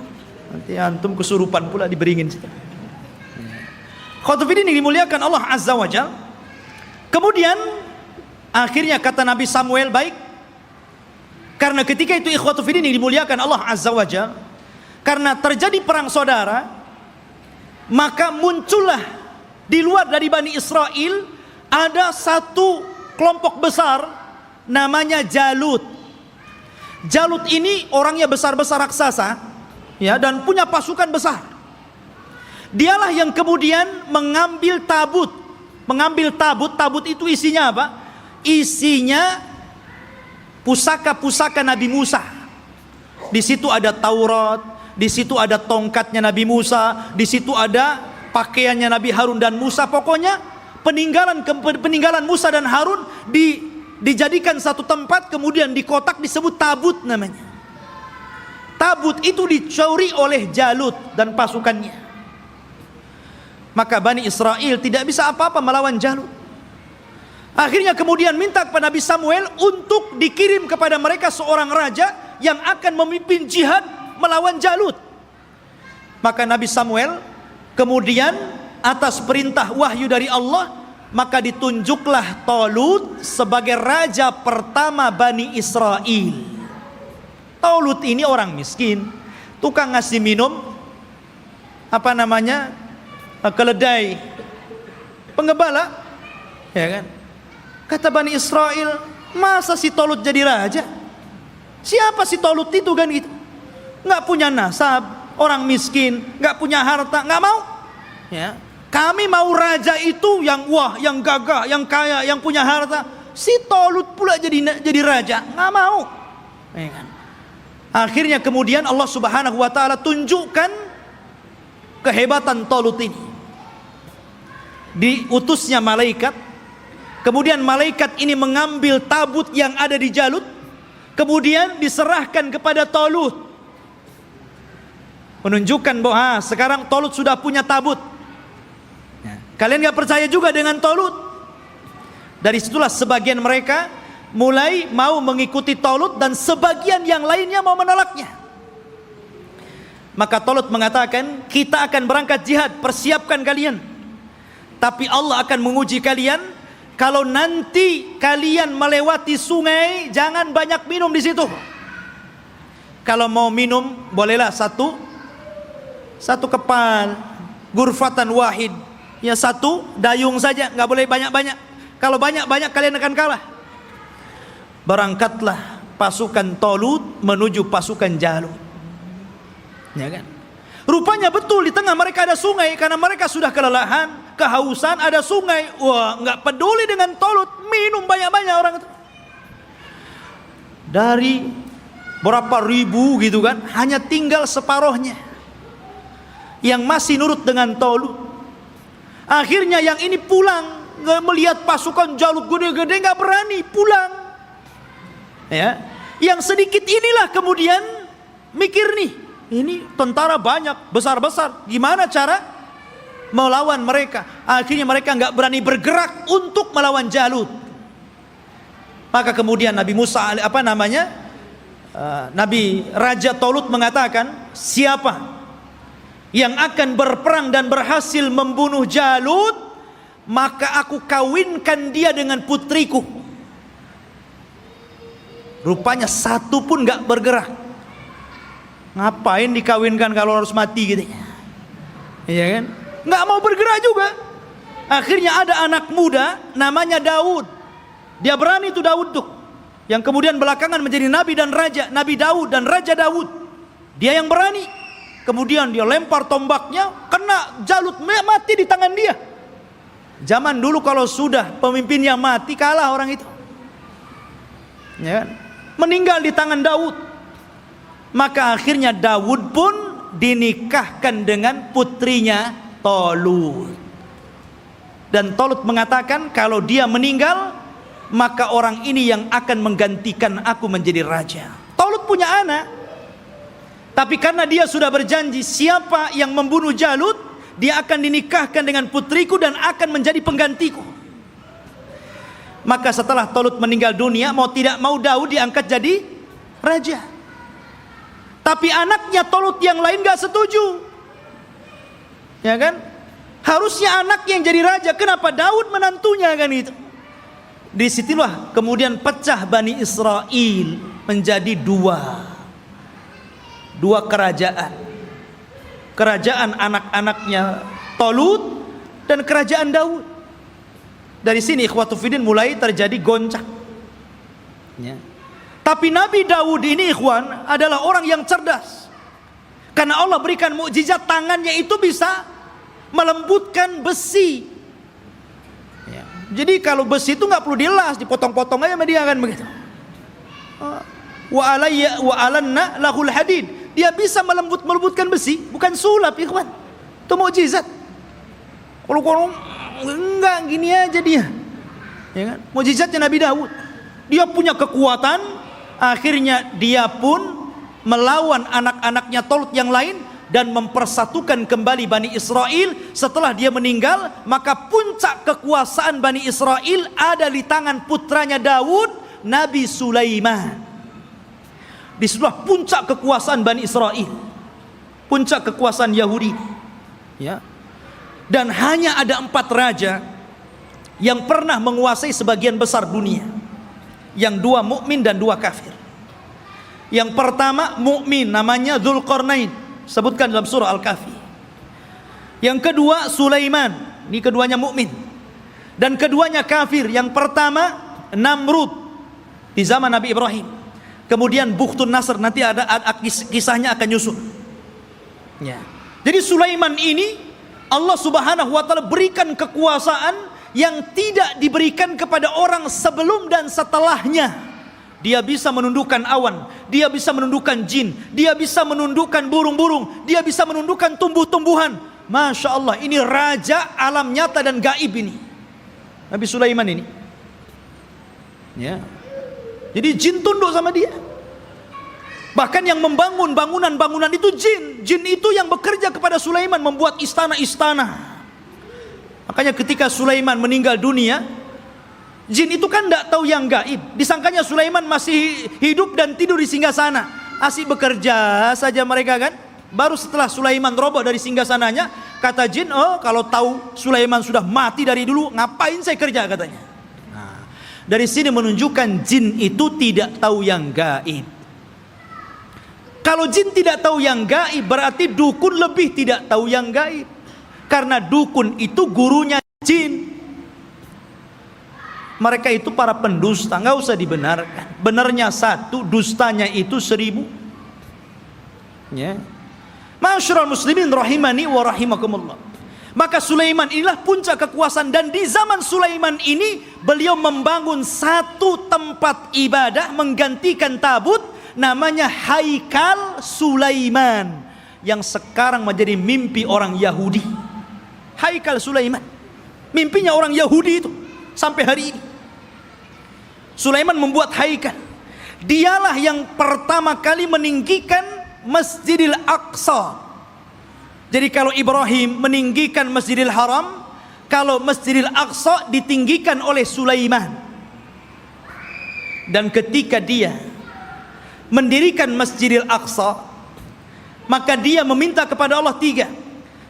Nanti antum kesurupan pula di beringin. Khotufidin yang dimuliakan Allah Azza wa Jalla. Kemudian Akhirnya kata Nabi Samuel, baik. Karena ketika itu ikhwatu fiddin yang dimuliakan Allah Azza wa Jalla, karena terjadi perang saudara, maka muncullah di luar dari Bani Israel ada satu kelompok besar namanya Jalut. Jalut ini orangnya besar-besar raksasa, ya, dan punya pasukan besar. Dialah yang kemudian mengambil tabut. Tabut itu isinya apa? Isinya pusaka-pusaka Nabi Musa. Di situ ada Taurat, di situ ada tongkatnya Nabi Musa, di situ ada pakaiannya Nabi Harun dan Musa. Pokoknya peninggalan Musa dan Harun dijadikan satu tempat, kemudian di kotak disebut tabut namanya. Tabut itu dicuri oleh Jalut dan pasukannya. Maka Bani Israel tidak bisa apa-apa melawan Jalut. Akhirnya kemudian minta kepada Nabi Samuel untuk dikirim kepada mereka seorang raja yang akan memimpin jihad melawan Jalut. Maka Nabi Samuel kemudian atas perintah wahyu dari Allah, maka ditunjuklah Talut sebagai raja pertama Bani Israel. Talut ini orang miskin, tukang ngasih minum keledai penggembala, ya kan? Kata Bani Israel, masa si Talut jadi raja? Siapa si Talut itu kan gitu? Nggak punya nasab, orang miskin, nggak punya harta, nggak mau. Ya, kami mau raja itu yang wah, yang gagah, yang kaya, yang punya harta. Si Talut pula jadi raja, nggak mau. Ya kan? Akhirnya kemudian Allah Subhanahu Wa Taala tunjukkan kehebatan Talut ini. Diutusnya malaikat. Kemudian malaikat ini mengambil tabut yang ada di Jalut, kemudian diserahkan kepada Talut, menunjukkan bahwa sekarang Talut sudah punya tabut. Kalian gak percaya juga dengan Talut? Dari situlah sebagian mereka mulai mau mengikuti Talut dan sebagian yang lainnya mau menolaknya. Maka Talut mengatakan, kita akan berangkat jihad, persiapkan kalian. Tapi Allah akan menguji kalian. Kalau nanti kalian melewati sungai, jangan banyak minum di situ. Kalau mau minum, bolehlah satu kepal, gurfatan wahid, ya satu dayung saja, nggak boleh banyak-banyak. Kalau banyak-banyak kalian akan kalah. Berangkatlah pasukan Talut menuju pasukan Jalut. Ya kan? Rupanya betul di tengah mereka ada sungai, karena mereka sudah kelelahan, kehausan, ada sungai. Wah, nggak peduli dengan Talut, minum banyak-banyak orang itu. Dari berapa ribu gitu kan, hanya tinggal separohnya yang masih nurut dengan Talut. Akhirnya yang ini pulang, melihat pasukan Jalut gede-gede, nggak berani pulang. Ya, yang sedikit inilah kemudian mikir nih, ini tentara banyak, besar-besar, gimana cara melawan mereka? Akhirnya mereka nggak berani bergerak untuk melawan Jalut. Maka kemudian Nabi Musa, Nabi Raja Talut mengatakan, siapa yang akan berperang dan berhasil membunuh Jalut, maka aku kawinkan dia dengan putriku. Rupanya satu pun gak bergerak. Ngapain dikawinkan kalau harus mati gitu? Iya kan? Gak mau bergerak juga. Akhirnya ada anak muda namanya Daud. Dia berani tuh Daud tuh, yang kemudian belakangan menjadi nabi dan raja, Nabi Daud dan Raja Daud. Dia yang berani. Kemudian dia lempar tombaknya, kena Jalut, mati di tangan dia. Zaman dulu kalau sudah pemimpinnya mati, kalah orang itu. Ya kan? Meninggal di tangan Daud. Maka akhirnya Daud pun dinikahkan dengan putrinya Talut. Dan Talut mengatakan, kalau dia meninggal, maka orang ini yang akan menggantikan aku menjadi raja. Talut punya anak, tapi karena dia sudah berjanji, siapa yang membunuh Jalut, dia akan dinikahkan dengan putriku dan akan menjadi penggantiku. Maka setelah Talut meninggal dunia, mau tidak mau Daud diangkat jadi raja. Tapi anaknya Talut yang lain gak setuju. Ya kan? Harusnya anak yang jadi raja. Kenapa Daud menantunya kan itu? Disitulah kemudian pecah Bani Israel menjadi dua kerajaan. Kerajaan anak-anaknya Talut dan kerajaan Daud. Dari sini ikhwatu fiddin mulai terjadi goncang. Ya. Tapi Nabi Daud ini ikhwan adalah orang yang cerdas. Karena Allah berikan mukjizat, tangannya itu bisa melembutkan besi. Ya. Jadi kalau besi itu nggak perlu dilas, dipotong-potong aja sama dia kan begitu. Wa alanna lahul hadid. Dia bisa melembutkan besi, bukan sulap ikhwan. Itu mukjizat. Kalau enggak gini aja dia. Ya kan? Mukjizatnya Nabi Daud. Dia punya kekuatan, akhirnya dia pun melawan anak-anaknya Talut yang lain dan mempersatukan kembali Bani Israel. Setelah dia meninggal, maka puncak kekuasaan Bani Israel ada di tangan putranya Daud, Nabi Sulaiman. Disitulah puncak kekuasaan Bani Israel, puncak kekuasaan Yahudi. Ya. Dan hanya ada 4 raja yang pernah menguasai sebagian besar dunia. Yang 2 mukmin dan 2 kafir. Yang pertama mukmin, namanya Dzulqarnain, sebutkan dalam surah Al-Kahfi. Yang kedua Sulaiman, ini keduanya mukmin. Dan keduanya kafir. Yang pertama Namrud di zaman Nabi Ibrahim. Kemudian Bukhtun Nasr, nanti ada kisahnya akan nyusul. Ya. Jadi Sulaiman ini Allah Subhanahu wa taala berikan kekuasaan yang tidak diberikan kepada orang sebelum dan setelahnya. Dia bisa menundukkan awan, dia bisa menundukkan jin, dia bisa menundukkan burung-burung, dia bisa menundukkan tumbuh-tumbuhan. Masya Allah, ini raja alam nyata dan gaib ini, Nabi Sulaiman ini. Ya. Jadi jin tunduk sama dia. Bahkan yang membangun bangunan-bangunan itu jin. Jin itu yang bekerja kepada Sulaiman, membuat istana-istana. Makanya ketika Sulaiman meninggal dunia, jin itu kan tidak tahu yang gaib. Disangkanya Sulaiman masih hidup dan tidur di singgasana. Asik bekerja saja mereka kan. Baru setelah Sulaiman roboh dari singgasananya, kata jin, oh kalau tahu Sulaiman sudah mati dari dulu, ngapain saya kerja katanya. Dari sini menunjukkan jin itu tidak tahu yang gaib. Kalau jin tidak tahu yang gaib, berarti dukun lebih tidak tahu yang gaib. Karena dukun itu gurunya jin. Mereka itu para pendusta, nggak usah dibenarkan. Benarnya 1, dustanya itu 1000. Ya. Ma'asyiral muslimin rahimani wa rahimakumullah. Maka Sulaiman inilah puncak kekuasaan, dan di zaman Sulaiman ini beliau membangun satu tempat ibadah menggantikan tabut, namanya Haikal Sulaiman, yang sekarang menjadi mimpi orang Yahudi. Haikal Sulaiman, mimpinya orang Yahudi itu sampai hari ini. Sulaiman membuat haikal. Dialah yang pertama kali meninggikan Masjidil Aqsa. Jadi kalau Ibrahim meninggikan Masjidil Haram, kalau Masjidil Aqsa ditinggikan oleh Sulaiman. Dan ketika dia mendirikan Masjidil Aqsa, maka dia meminta kepada Allah 3.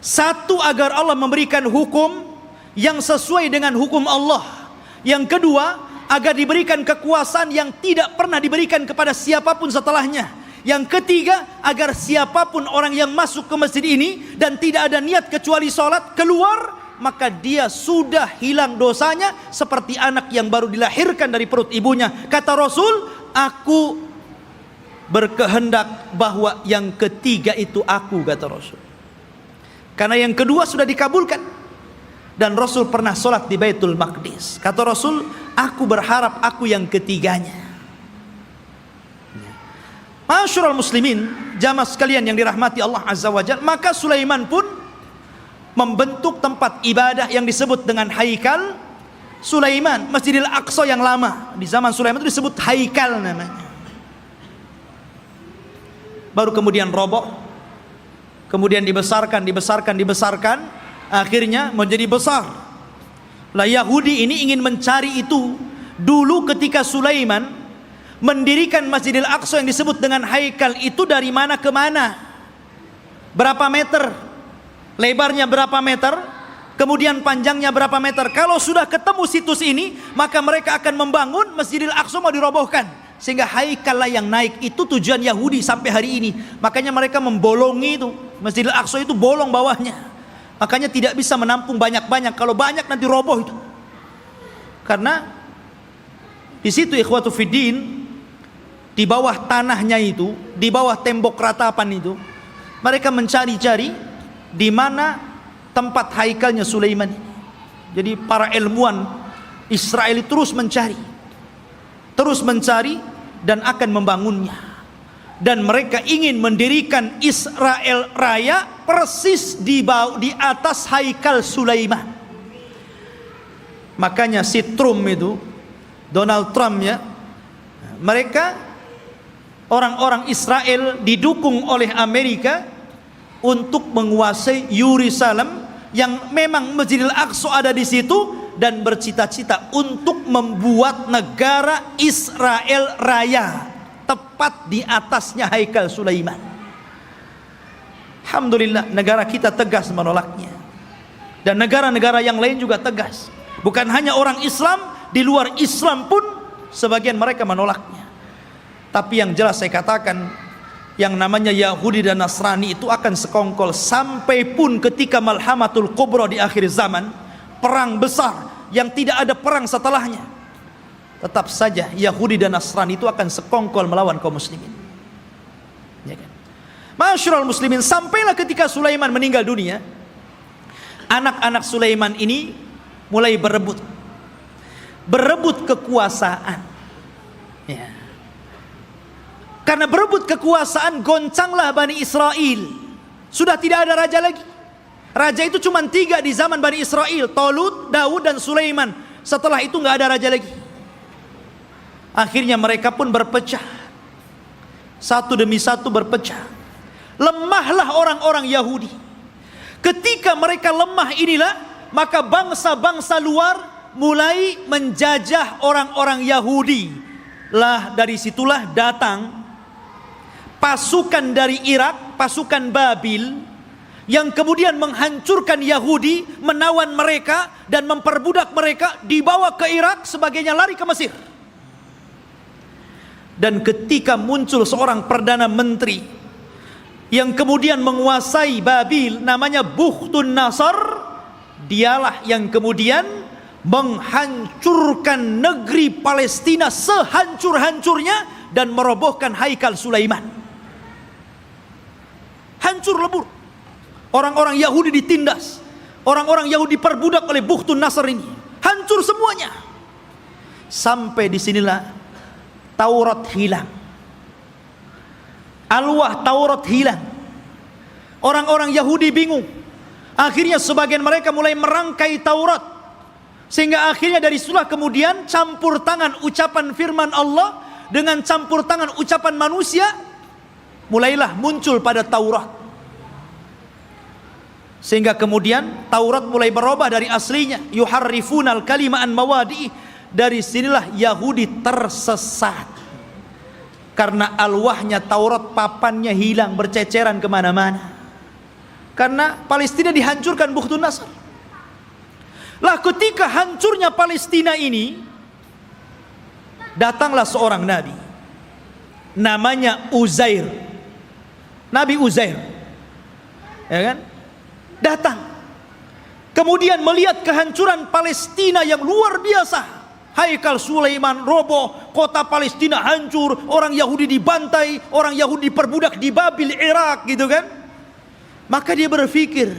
1, agar Allah memberikan hukum yang sesuai dengan hukum Allah. Yang kedua, agar diberikan kekuasaan yang tidak pernah diberikan kepada siapapun setelahnya. Yang ketiga, agar siapapun orang yang masuk ke masjid ini dan tidak ada niat kecuali sholat, keluar, maka dia sudah hilang dosanya seperti anak yang baru dilahirkan dari perut ibunya. Kata Rasul, aku berkehendak bahwa yang ketiga itu aku, kata Rasul. Karena yang kedua sudah dikabulkan. Dan Rasul pernah sholat di Baitul Maqdis. Kata Rasul, aku berharap aku yang ketiganya. Ma'asyiral muslimin, jamaah sekalian yang dirahmati Allah Azza wa Jalla, maka Sulaiman pun membentuk tempat ibadah yang disebut dengan Haikal Sulaiman, Masjidil Aqsa yang lama. Di zaman Sulaiman itu disebut Haikal namanya. Baru kemudian roboh, kemudian dibesarkan, akhirnya menjadi besar. Lah Yahudi ini ingin mencari itu. Dulu ketika Sulaiman mendirikan Masjidil Aqsa yang disebut dengan Haikal itu, dari mana ke mana, berapa meter, lebarnya berapa meter, kemudian panjangnya berapa meter. Kalau sudah ketemu situs ini, maka mereka akan membangun Masjidil Aqsa mau dirobohkan, sehingga haikal lah yang naik. Itu tujuan Yahudi sampai hari ini. Makanya mereka membolongi itu Masjidil Aqsa, itu bolong bawahnya, makanya tidak bisa menampung banyak-banyak. Kalau banyak nanti roboh itu. Karena di situ ikhwatu fiddin, di bawah tanahnya itu, di bawah tembok ratapan itu, mereka mencari-cari di mana tempat haikalnya Sulaiman. Jadi para ilmuwan Israel terus mencari dan akan membangunnya. Dan mereka ingin mendirikan Israel Raya persis di atas haikal Sulaiman. Makanya si Trump itu, Donald Trump ya, mereka orang-orang Israel didukung oleh Amerika untuk menguasai Yerusalem, yang memang Masjidil Aqsa ada di situ, dan bercita-cita untuk membuat negara Israel Raya tepat di atasnya haikal Sulaiman. Alhamdulillah, negara kita tegas menolaknya, dan negara-negara yang lain juga tegas. Bukan hanya orang Islam, di luar Islam pun sebagian mereka menolaknya. Tapi yang jelas saya katakan, yang namanya Yahudi dan Nasrani itu akan sekongkol sampai pun ketika Malhamatul Kubra di akhir zaman, perang besar yang tidak ada perang setelahnya, tetap saja Yahudi dan Nasrani itu akan sekongkol melawan kaum muslimin. Ya kan? Masyarul muslimin, sampailah ketika Sulaiman meninggal dunia, anak-anak Sulaiman ini mulai berebut kekuasaan. Ya. Karena berebut kekuasaan, goncanglah Bani Israel. Sudah tidak ada raja lagi. Raja itu cuma 3 di zaman Bani Israel, Talut, Daud, dan Sulaiman. Setelah itu nggak ada raja lagi. Akhirnya mereka pun berpecah, satu demi satu berpecah. Lemahlah orang-orang Yahudi. Ketika mereka lemah inilah, maka bangsa-bangsa luar mulai menjajah orang-orang Yahudi. Lah dari situlah datang pasukan dari Irak, pasukan Babil, yang kemudian menghancurkan Yahudi, menawan mereka dan memperbudak mereka, dibawa ke Irak, sebagainya lari ke Mesir. Dan ketika muncul seorang perdana menteri yang kemudian menguasai Babil, namanya Bukhtun Nasr, dialah yang kemudian menghancurkan negeri Palestina sehancur-hancurnya dan merobohkan haikal Sulaiman. Hancur lebur. Orang-orang Yahudi ditindas, orang-orang Yahudi diperbudak oleh Bukhtun Nasr ini. Hancur semuanya. Sampai disinilah Taurat hilang. Alwah Taurat hilang. Orang-orang Yahudi bingung. Akhirnya sebagian mereka mulai merangkai Taurat, sehingga akhirnya dari situlah kemudian campur tangan ucapan firman Allah dengan campur tangan ucapan manusia, mulailah muncul pada Taurat. Sehingga kemudian Taurat mulai berubah dari aslinya, yuharrifunal kalima an mawadi. Dari sinilah Yahudi tersesat, karena alwahnya Taurat, papannya hilang, berceceran kemana-mana. Karena Palestina dihancurkan Bukhtun Nasr. Lah ketika hancurnya Palestina ini, datanglah seorang nabi, namanya Uzair. Nabi Uzair, ya kan? Datang, kemudian melihat kehancuran Palestina yang luar biasa. Haikal Sulaiman roboh, kota Palestina hancur, orang Yahudi dibantai, orang Yahudi diperbudak di Babil, Irak, gitu kan? Maka dia berpikir,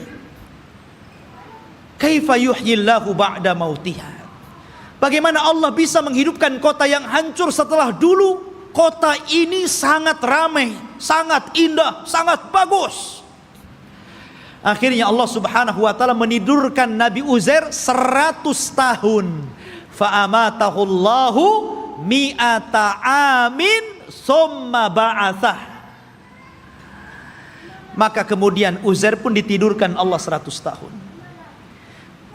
kaifa yuhyillahu ba'da mautiha? Bagaimana Allah bisa menghidupkan kota yang hancur setelah dulu kota ini sangat ramai, sangat indah, sangat bagus? Akhirnya Allah Subhanahu wa taala menidurkan Nabi Uzair 100 tahun. Fa'amatahullahu mi'ata amin summa ba'athah. Maka kemudian Uzair pun ditidurkan Allah 100 tahun.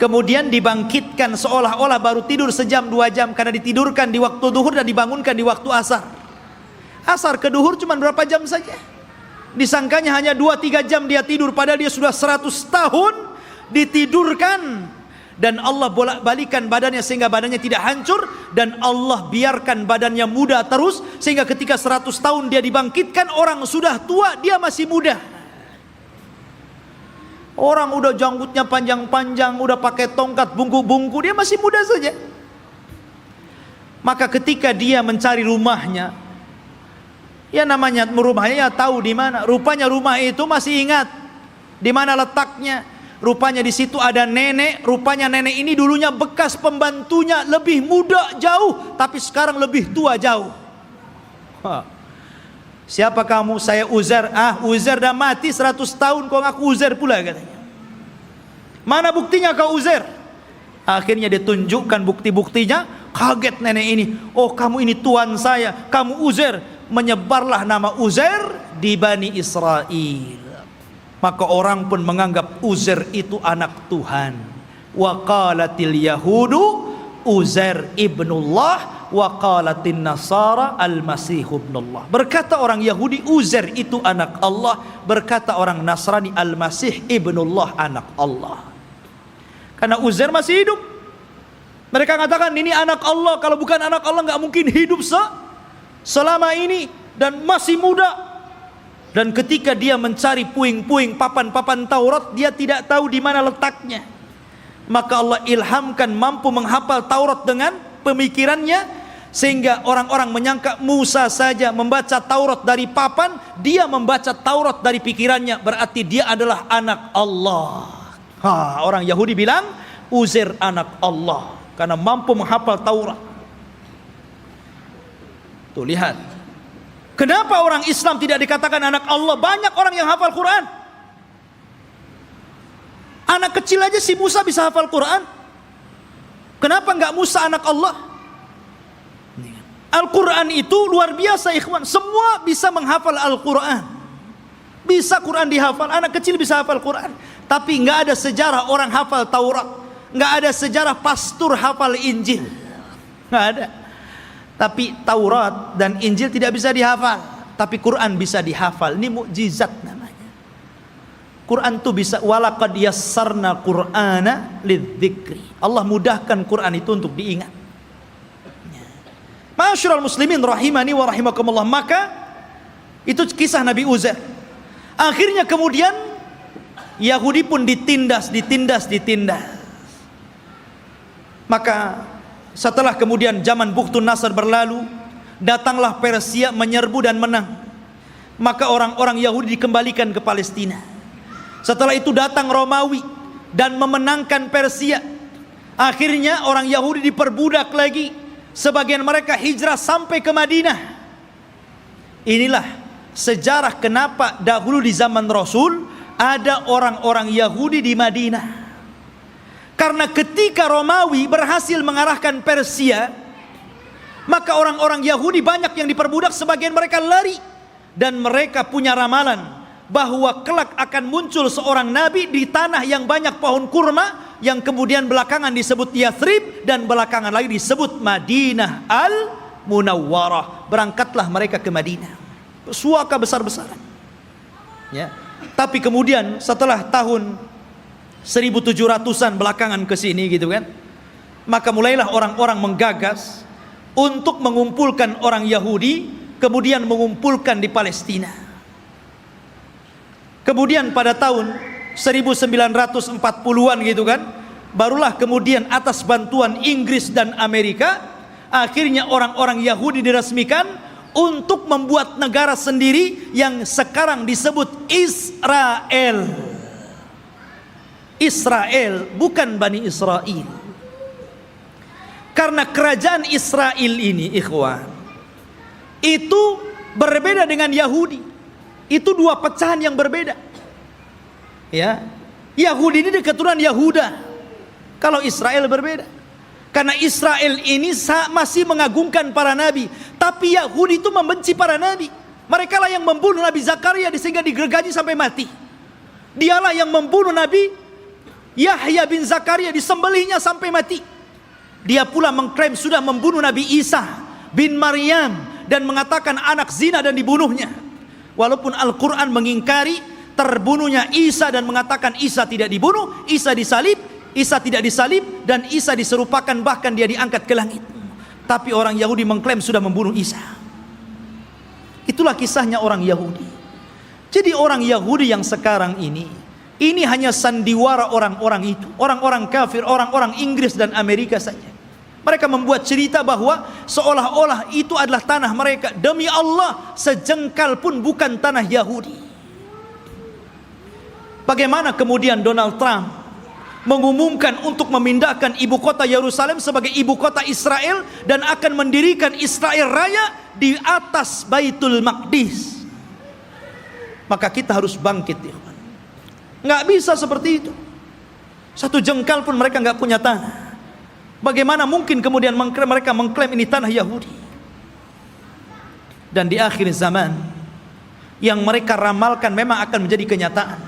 Kemudian dibangkitkan seolah-olah baru tidur sejam 2 jam, karena ditidurkan di waktu duhur dan dibangunkan di waktu asar. Asar ke duhur cuma berapa jam saja. Disangkanya hanya 2-3 jam dia tidur, padahal dia sudah 100 tahun ditidurkan, dan Allah bolak-balikan badannya sehingga badannya tidak hancur, dan Allah biarkan badannya muda terus sehingga ketika 100 tahun dia dibangkitkan, orang sudah tua dia masih muda. Orang udah janggutnya panjang-panjang, udah pakai tongkat bungku-bungku, dia masih muda saja. Maka ketika dia mencari rumahnya, ya namanya rumahnya ya tahu di mana. Rupanya rumah itu masih ingat di mana letaknya. Rupanya di situ ada nenek. Rupanya nenek ini dulunya bekas pembantunya, lebih muda jauh, tapi sekarang lebih tua jauh. Siapa kamu? Saya Uzair. Uzair dah mati 100 tahun, kau ngaku Uzair pula, katanya. Mana buktinya kau Uzair? Akhirnya ditunjukkan bukti-buktinya. Kaget nenek ini. Oh, kamu ini tuan saya, kamu Uzair. Menyebarlah nama Uzair di Bani Israel. Maka orang pun menganggap Uzair itu anak Tuhan. Wa qalatil yahudu Uzair ibnullah wa qalatin nasara al-masih ibnullah. Berkata orang Yahudi Uzair itu anak Allah, berkata orang Nasrani al-masih ibnullah, anak Allah. Karena Uzair masih hidup. Mereka katakan ini anak Allah, kalau bukan anak Allah nggak mungkin hidup selama ini dan masih muda. Dan ketika dia mencari puing-puing papan-papan Taurat, dia tidak tahu di mana letaknya. Maka Allah ilhamkan mampu menghafal Taurat dengan pemikirannya, sehingga orang-orang menyangka Musa saja membaca Taurat dari papan, dia membaca Taurat dari pikirannya, berarti dia adalah anak Allah. Orang Yahudi bilang Uzair anak Allah karena mampu menghafal Taurat. Tuh lihat. Kenapa orang Islam tidak dikatakan anak Allah? Banyak orang yang hafal Quran. Anak kecil aja si Musa bisa hafal Quran. Kenapa enggak Musa anak Allah? Al-Quran itu luar biasa ikhwan. Semua bisa menghafal Al-Quran. Bisa Quran dihafal. Anak kecil bisa hafal Quran. Tapi enggak ada sejarah orang hafal Taurat. Enggak ada sejarah pastor hafal Injil. Enggak ada. Tapi Taurat dan Injil tidak bisa dihafal, tapi Quran bisa dihafal. Ini mukjizat namanya. Quran itu bisa, walaqad yassarna Qur'ana lidzikri. Allah mudahkan Quran itu untuk diingat. Ma'asyiral muslimin rahimani wa rahimakumullah. Maka itu kisah Nabi Uzair. Akhirnya kemudian Yahudi pun ditindas. Maka setelah kemudian zaman Bukhtun Nasr berlalu, datanglah Persia menyerbu dan menang. Maka orang-orang Yahudi dikembalikan ke Palestina. Setelah itu datang Romawi dan memenangkan Persia. Akhirnya orang Yahudi diperbudak lagi. Sebagian mereka hijrah sampai ke Madinah. Inilah sejarah kenapa dahulu di zaman Rasul ada orang-orang Yahudi di Madinah. Karena ketika Romawi berhasil mengarahkan Persia, maka orang-orang Yahudi banyak yang diperbudak, sebagian mereka lari. Dan mereka punya ramalan bahwa kelak akan muncul seorang nabi di tanah yang banyak pohon kurma, yang kemudian belakangan disebut Yathrib, dan belakangan lagi disebut Madinah Al-Munawwarah. Berangkatlah mereka ke Madinah, suaka besar-besaran. Ya. Tapi kemudian setelah tahun 1700-an belakangan ke sini gitu kan, maka mulailah orang-orang menggagas untuk mengumpulkan orang Yahudi, kemudian mengumpulkan di Palestina. Kemudian pada tahun 1940-an gitu kan, barulah kemudian atas bantuan Inggris dan Amerika, akhirnya orang-orang Yahudi diresmikan untuk membuat negara sendiri yang sekarang disebut Israel. Israel, bukan Bani Israel. Karena kerajaan Israel ini ikhwan, itu berbeda dengan Yahudi. Itu dua pecahan yang berbeda. Ya, Yahudi ini keturunan Yahuda. Kalau Israel berbeda. Karena Israel ini masih mengagungkan para nabi, tapi Yahudi itu membenci para nabi. Mereka lah yang membunuh Nabi Zakaria sehingga digergaji sampai mati. Dialah yang membunuh Nabi Yahya bin Zakaria, disembelihnya sampai mati. Dia pula mengklaim sudah membunuh Nabi Isa bin Maryam dan mengatakan anak zina dan dibunuhnya. Walaupun Al-Quran mengingkari, terbunuhnya Isa dan mengatakan Isa tidak dibunuh, Isa disalib, Isa tidak disalib, dan Isa diserupakan bahkan dia diangkat ke langit. Tapi orang Yahudi mengklaim sudah membunuh Isa. Itulah kisahnya orang Yahudi. Jadi orang Yahudi yang sekarang ini hanya sandiwara orang-orang itu, orang-orang kafir, orang-orang Inggris dan Amerika saja. Mereka membuat cerita bahwa seolah-olah itu adalah tanah mereka. Demi Allah, sejengkal pun bukan tanah Yahudi. Bagaimana kemudian Donald Trump mengumumkan untuk memindahkan ibu kota Yerusalem sebagai ibu kota Israel dan akan mendirikan Israel Raya di atas Baitul Maqdis? Maka kita harus bangkit, ya. Nggak bisa seperti itu. Satu jengkal pun mereka nggak punya tanah. Bagaimana mungkin kemudian mereka mengklaim ini tanah Yahudi? Dan di akhir zaman yang mereka ramalkan memang akan menjadi kenyataan.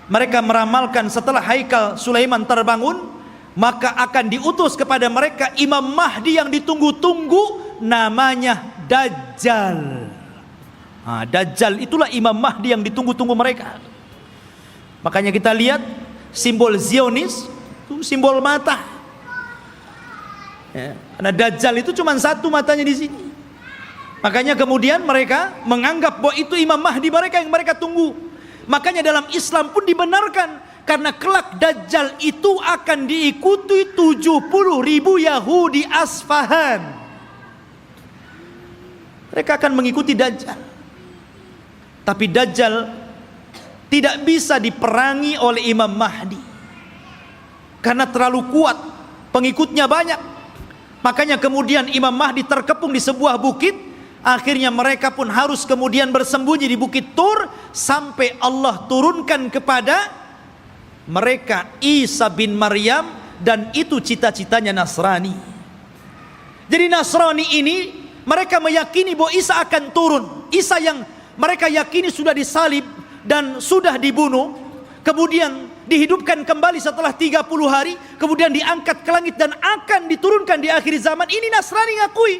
Mereka meramalkan setelah Haikal Sulaiman terbangun, maka akan diutus kepada mereka Imam Mahdi yang ditunggu-tunggu, namanya Dajjal. Dajjal itulah Imam Mahdi yang ditunggu-tunggu mereka. Makanya kita lihat simbol Zionis itu simbol mata. Ya, karena Dajjal itu cuma satu matanya di sini. Makanya kemudian mereka menganggap bahwa itu Imam Mahdi mereka yang mereka tunggu. Makanya dalam Islam pun dibenarkan, karena kelak Dajjal itu akan diikuti 70.000 Yahudi Asfahan. Mereka akan mengikuti Dajjal. Tapi Dajjal tidak bisa diperangi oleh Imam Mahdi karena terlalu kuat, pengikutnya banyak. Makanya kemudian Imam Mahdi terkepung di sebuah bukit. Akhirnya mereka pun harus kemudian bersembunyi di Bukit Tur sampai Allah turunkan kepada mereka Isa bin Maryam, dan itu cita-citanya Nasrani. Jadi Nasrani ini mereka meyakini bahwa Isa akan turun. Isa yang mereka yakini sudah disalib dan sudah dibunuh, kemudian dihidupkan kembali setelah 30 hari, kemudian diangkat ke langit dan akan diturunkan di akhir zaman. Ini Nasrani ngakui.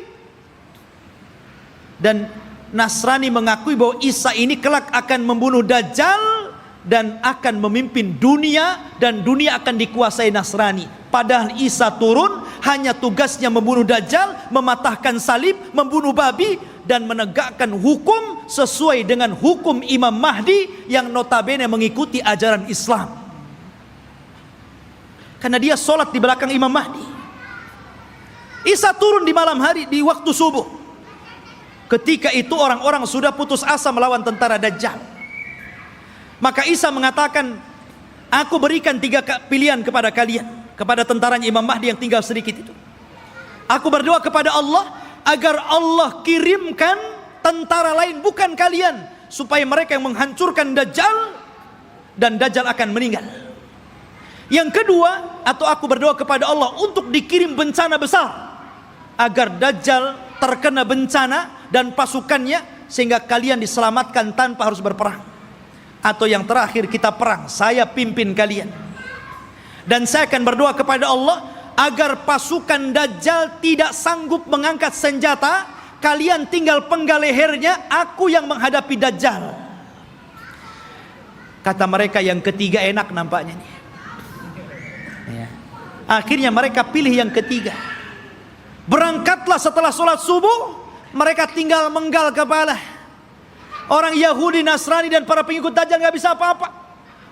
Dan Nasrani mengakui bahwa Isa ini kelak akan membunuh Dajjal dan akan memimpin dunia, dan dunia akan dikuasai Nasrani. Padahal Isa turun hanya tugasnya membunuh Dajjal, mematahkan salib, membunuh babi, dan menegakkan hukum sesuai dengan hukum Imam Mahdi yang notabene mengikuti ajaran Islam. Karena dia sholat di belakang Imam Mahdi. Isa turun di malam hari, di waktu subuh. Ketika itu orang-orang sudah putus asa melawan tentara Dajjal. Maka Isa mengatakan, aku berikan 3 pilihan kepada kalian, kepada tentaranya Imam Mahdi yang tinggal sedikit itu. Aku berdoa kepada Allah agar Allah kirimkan tentara lain bukan kalian, supaya mereka yang menghancurkan Dajjal, dan Dajjal akan meninggal. Yang kedua, atau aku berdoa kepada Allah untuk dikirim bencana besar agar Dajjal terkena bencana dan pasukannya, sehingga kalian diselamatkan tanpa harus berperang. Atau yang terakhir, kita perang, saya pimpin kalian. Dan saya akan berdoa kepada Allah agar pasukan Dajjal tidak sanggup mengangkat senjata, kalian tinggal penggal lehernya, aku yang menghadapi Dajjal. Kata mereka yang ketiga enak nampaknya nih. Ya. Akhirnya mereka pilih yang ketiga. Berangkatlah setelah sholat subuh, mereka tinggal menggal kepala. Orang Yahudi, Nasrani dan para pengikut Dajjal gak bisa apa-apa.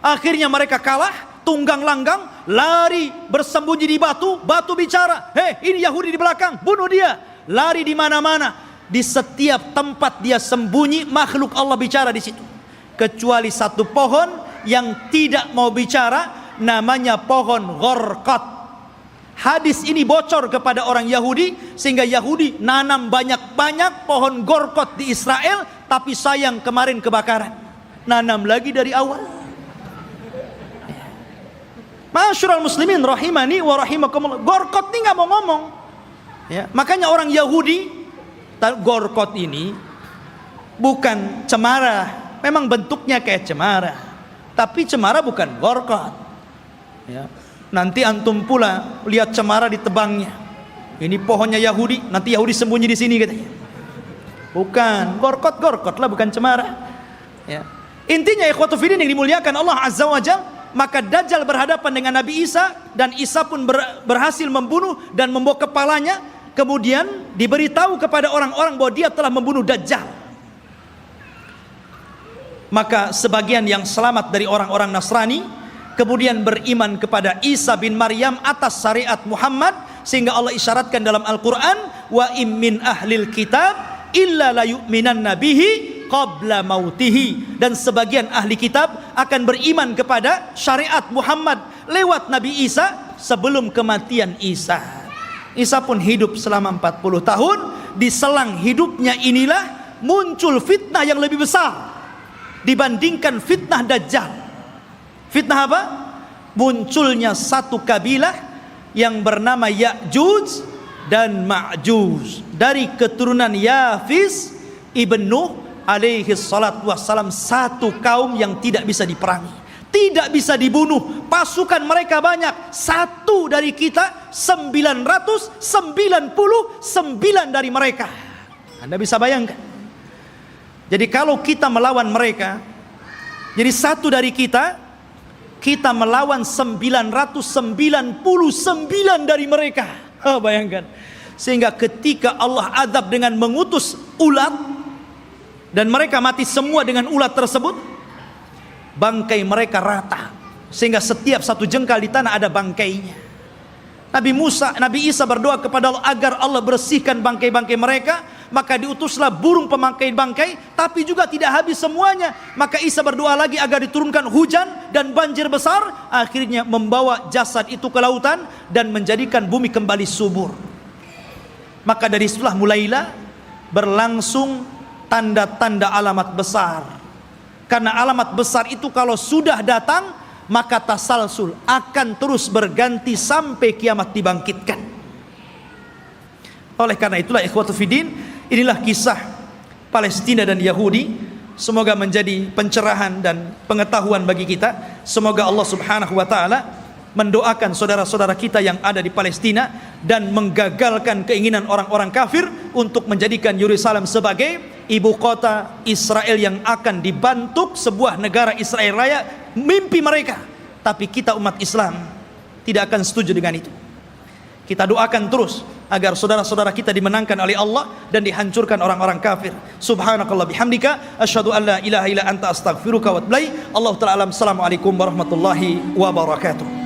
Akhirnya mereka kalah, tunggang langgang, lari bersembunyi di batu. Batu bicara, hei ini Yahudi di belakang, bunuh dia. Lari di mana-mana, di setiap tempat dia sembunyi, makhluk Allah bicara di situ. Kecuali satu pohon yang tidak mau bicara, namanya pohon Gharqad. Hadis ini bocor kepada orang Yahudi, sehingga Yahudi nanam banyak-banyak pohon Gharqad di Israel. Tapi sayang kemarin kebakaran, nanam lagi dari awal. Ma'asyiral muslimin rahimani wa rahimakumullah, Gharqad ini nggak mau ngomong. Ya, makanya orang Yahudi, Gharqad ini bukan cemara, memang bentuknya kayak cemara, tapi cemara bukan Gharqad. Ya. Nanti antum pula lihat cemara ditebangnya. Ini pohonnya Yahudi, nanti Yahudi sembunyi di sini katanya. Bukan, Gharqad lah, bukan cemara. Ya. Intinya ikhwatu fiddin yang dimuliakan Allah Azza wa Jalla, maka Dajjal berhadapan dengan Nabi Isa, dan Isa pun berhasil membunuh dan membawa kepalanya. Kemudian diberitahu kepada orang-orang bahwa dia telah membunuh Dajjal. Maka sebagian yang selamat dari orang-orang Nasrani kemudian beriman kepada Isa bin Maryam atas syariat Muhammad, sehingga Allah isyaratkan dalam Al-Quran, wa im min ahlil kitab illa la yu'minanna bihi qabla mautihi, dan sebagian ahli kitab akan beriman kepada syariat Muhammad lewat Nabi Isa sebelum kematian Isa. Isa pun hidup selama 40 tahun. Di selang hidupnya inilah muncul fitnah yang lebih besar dibandingkan fitnah Dajjal. Fitnah apa? Munculnya satu kabilah yang bernama Ya'juj dan Ma'juj dari keturunan Yafis ibn Nuh alaihi salatu wassalam, satu kaum yang tidak bisa diperangi, tidak bisa dibunuh, pasukan mereka banyak, satu dari kita 999 dari mereka. Anda bisa bayangkan? Jadi kalau kita melawan mereka, jadi satu dari kita melawan 999 dari mereka. Bayangkan. Sehingga ketika Allah azab dengan mengutus ulat, dan mereka mati semua dengan ulat tersebut, bangkai mereka rata, sehingga setiap satu jengkal di tanah ada bangkainya. Nabi Isa berdoa kepada Allah agar Allah bersihkan bangkai-bangkai mereka. Maka diutuslah burung pemangkai bangkai, tapi juga tidak habis semuanya. Maka Isa berdoa lagi agar diturunkan hujan dan banjir besar, akhirnya membawa jasad itu ke lautan dan menjadikan bumi kembali subur. Maka dari situlah mulailah berlangsung tanda-tanda alamat besar. Karena alamat besar itu kalau sudah datang, maka tasalsul akan terus berganti sampai kiamat dibangkitkan. Oleh karena itulah ikhwatu fiddin, inilah kisah Palestina dan Yahudi. Semoga menjadi pencerahan dan pengetahuan bagi kita. Semoga Allah Subhanahu wa taala mendoakan saudara-saudara kita yang ada di Palestina dan menggagalkan keinginan orang-orang kafir untuk menjadikan Yerusalem sebagai ibu kota Israel yang akan dibentuk sebuah negara Israel Raya, mimpi mereka. Tapi kita umat Islam tidak akan setuju dengan itu. Kita doakan terus agar saudara-saudara kita dimenangkan oleh Allah dan dihancurkan orang-orang kafir. Subhanakallah bihamdika asyhadu an la ilaha illa anta astaghfiruka wa atubu ilaik. Allahu ta'ala alam. Assalamualaikum warahmatullahi wabarakatuh.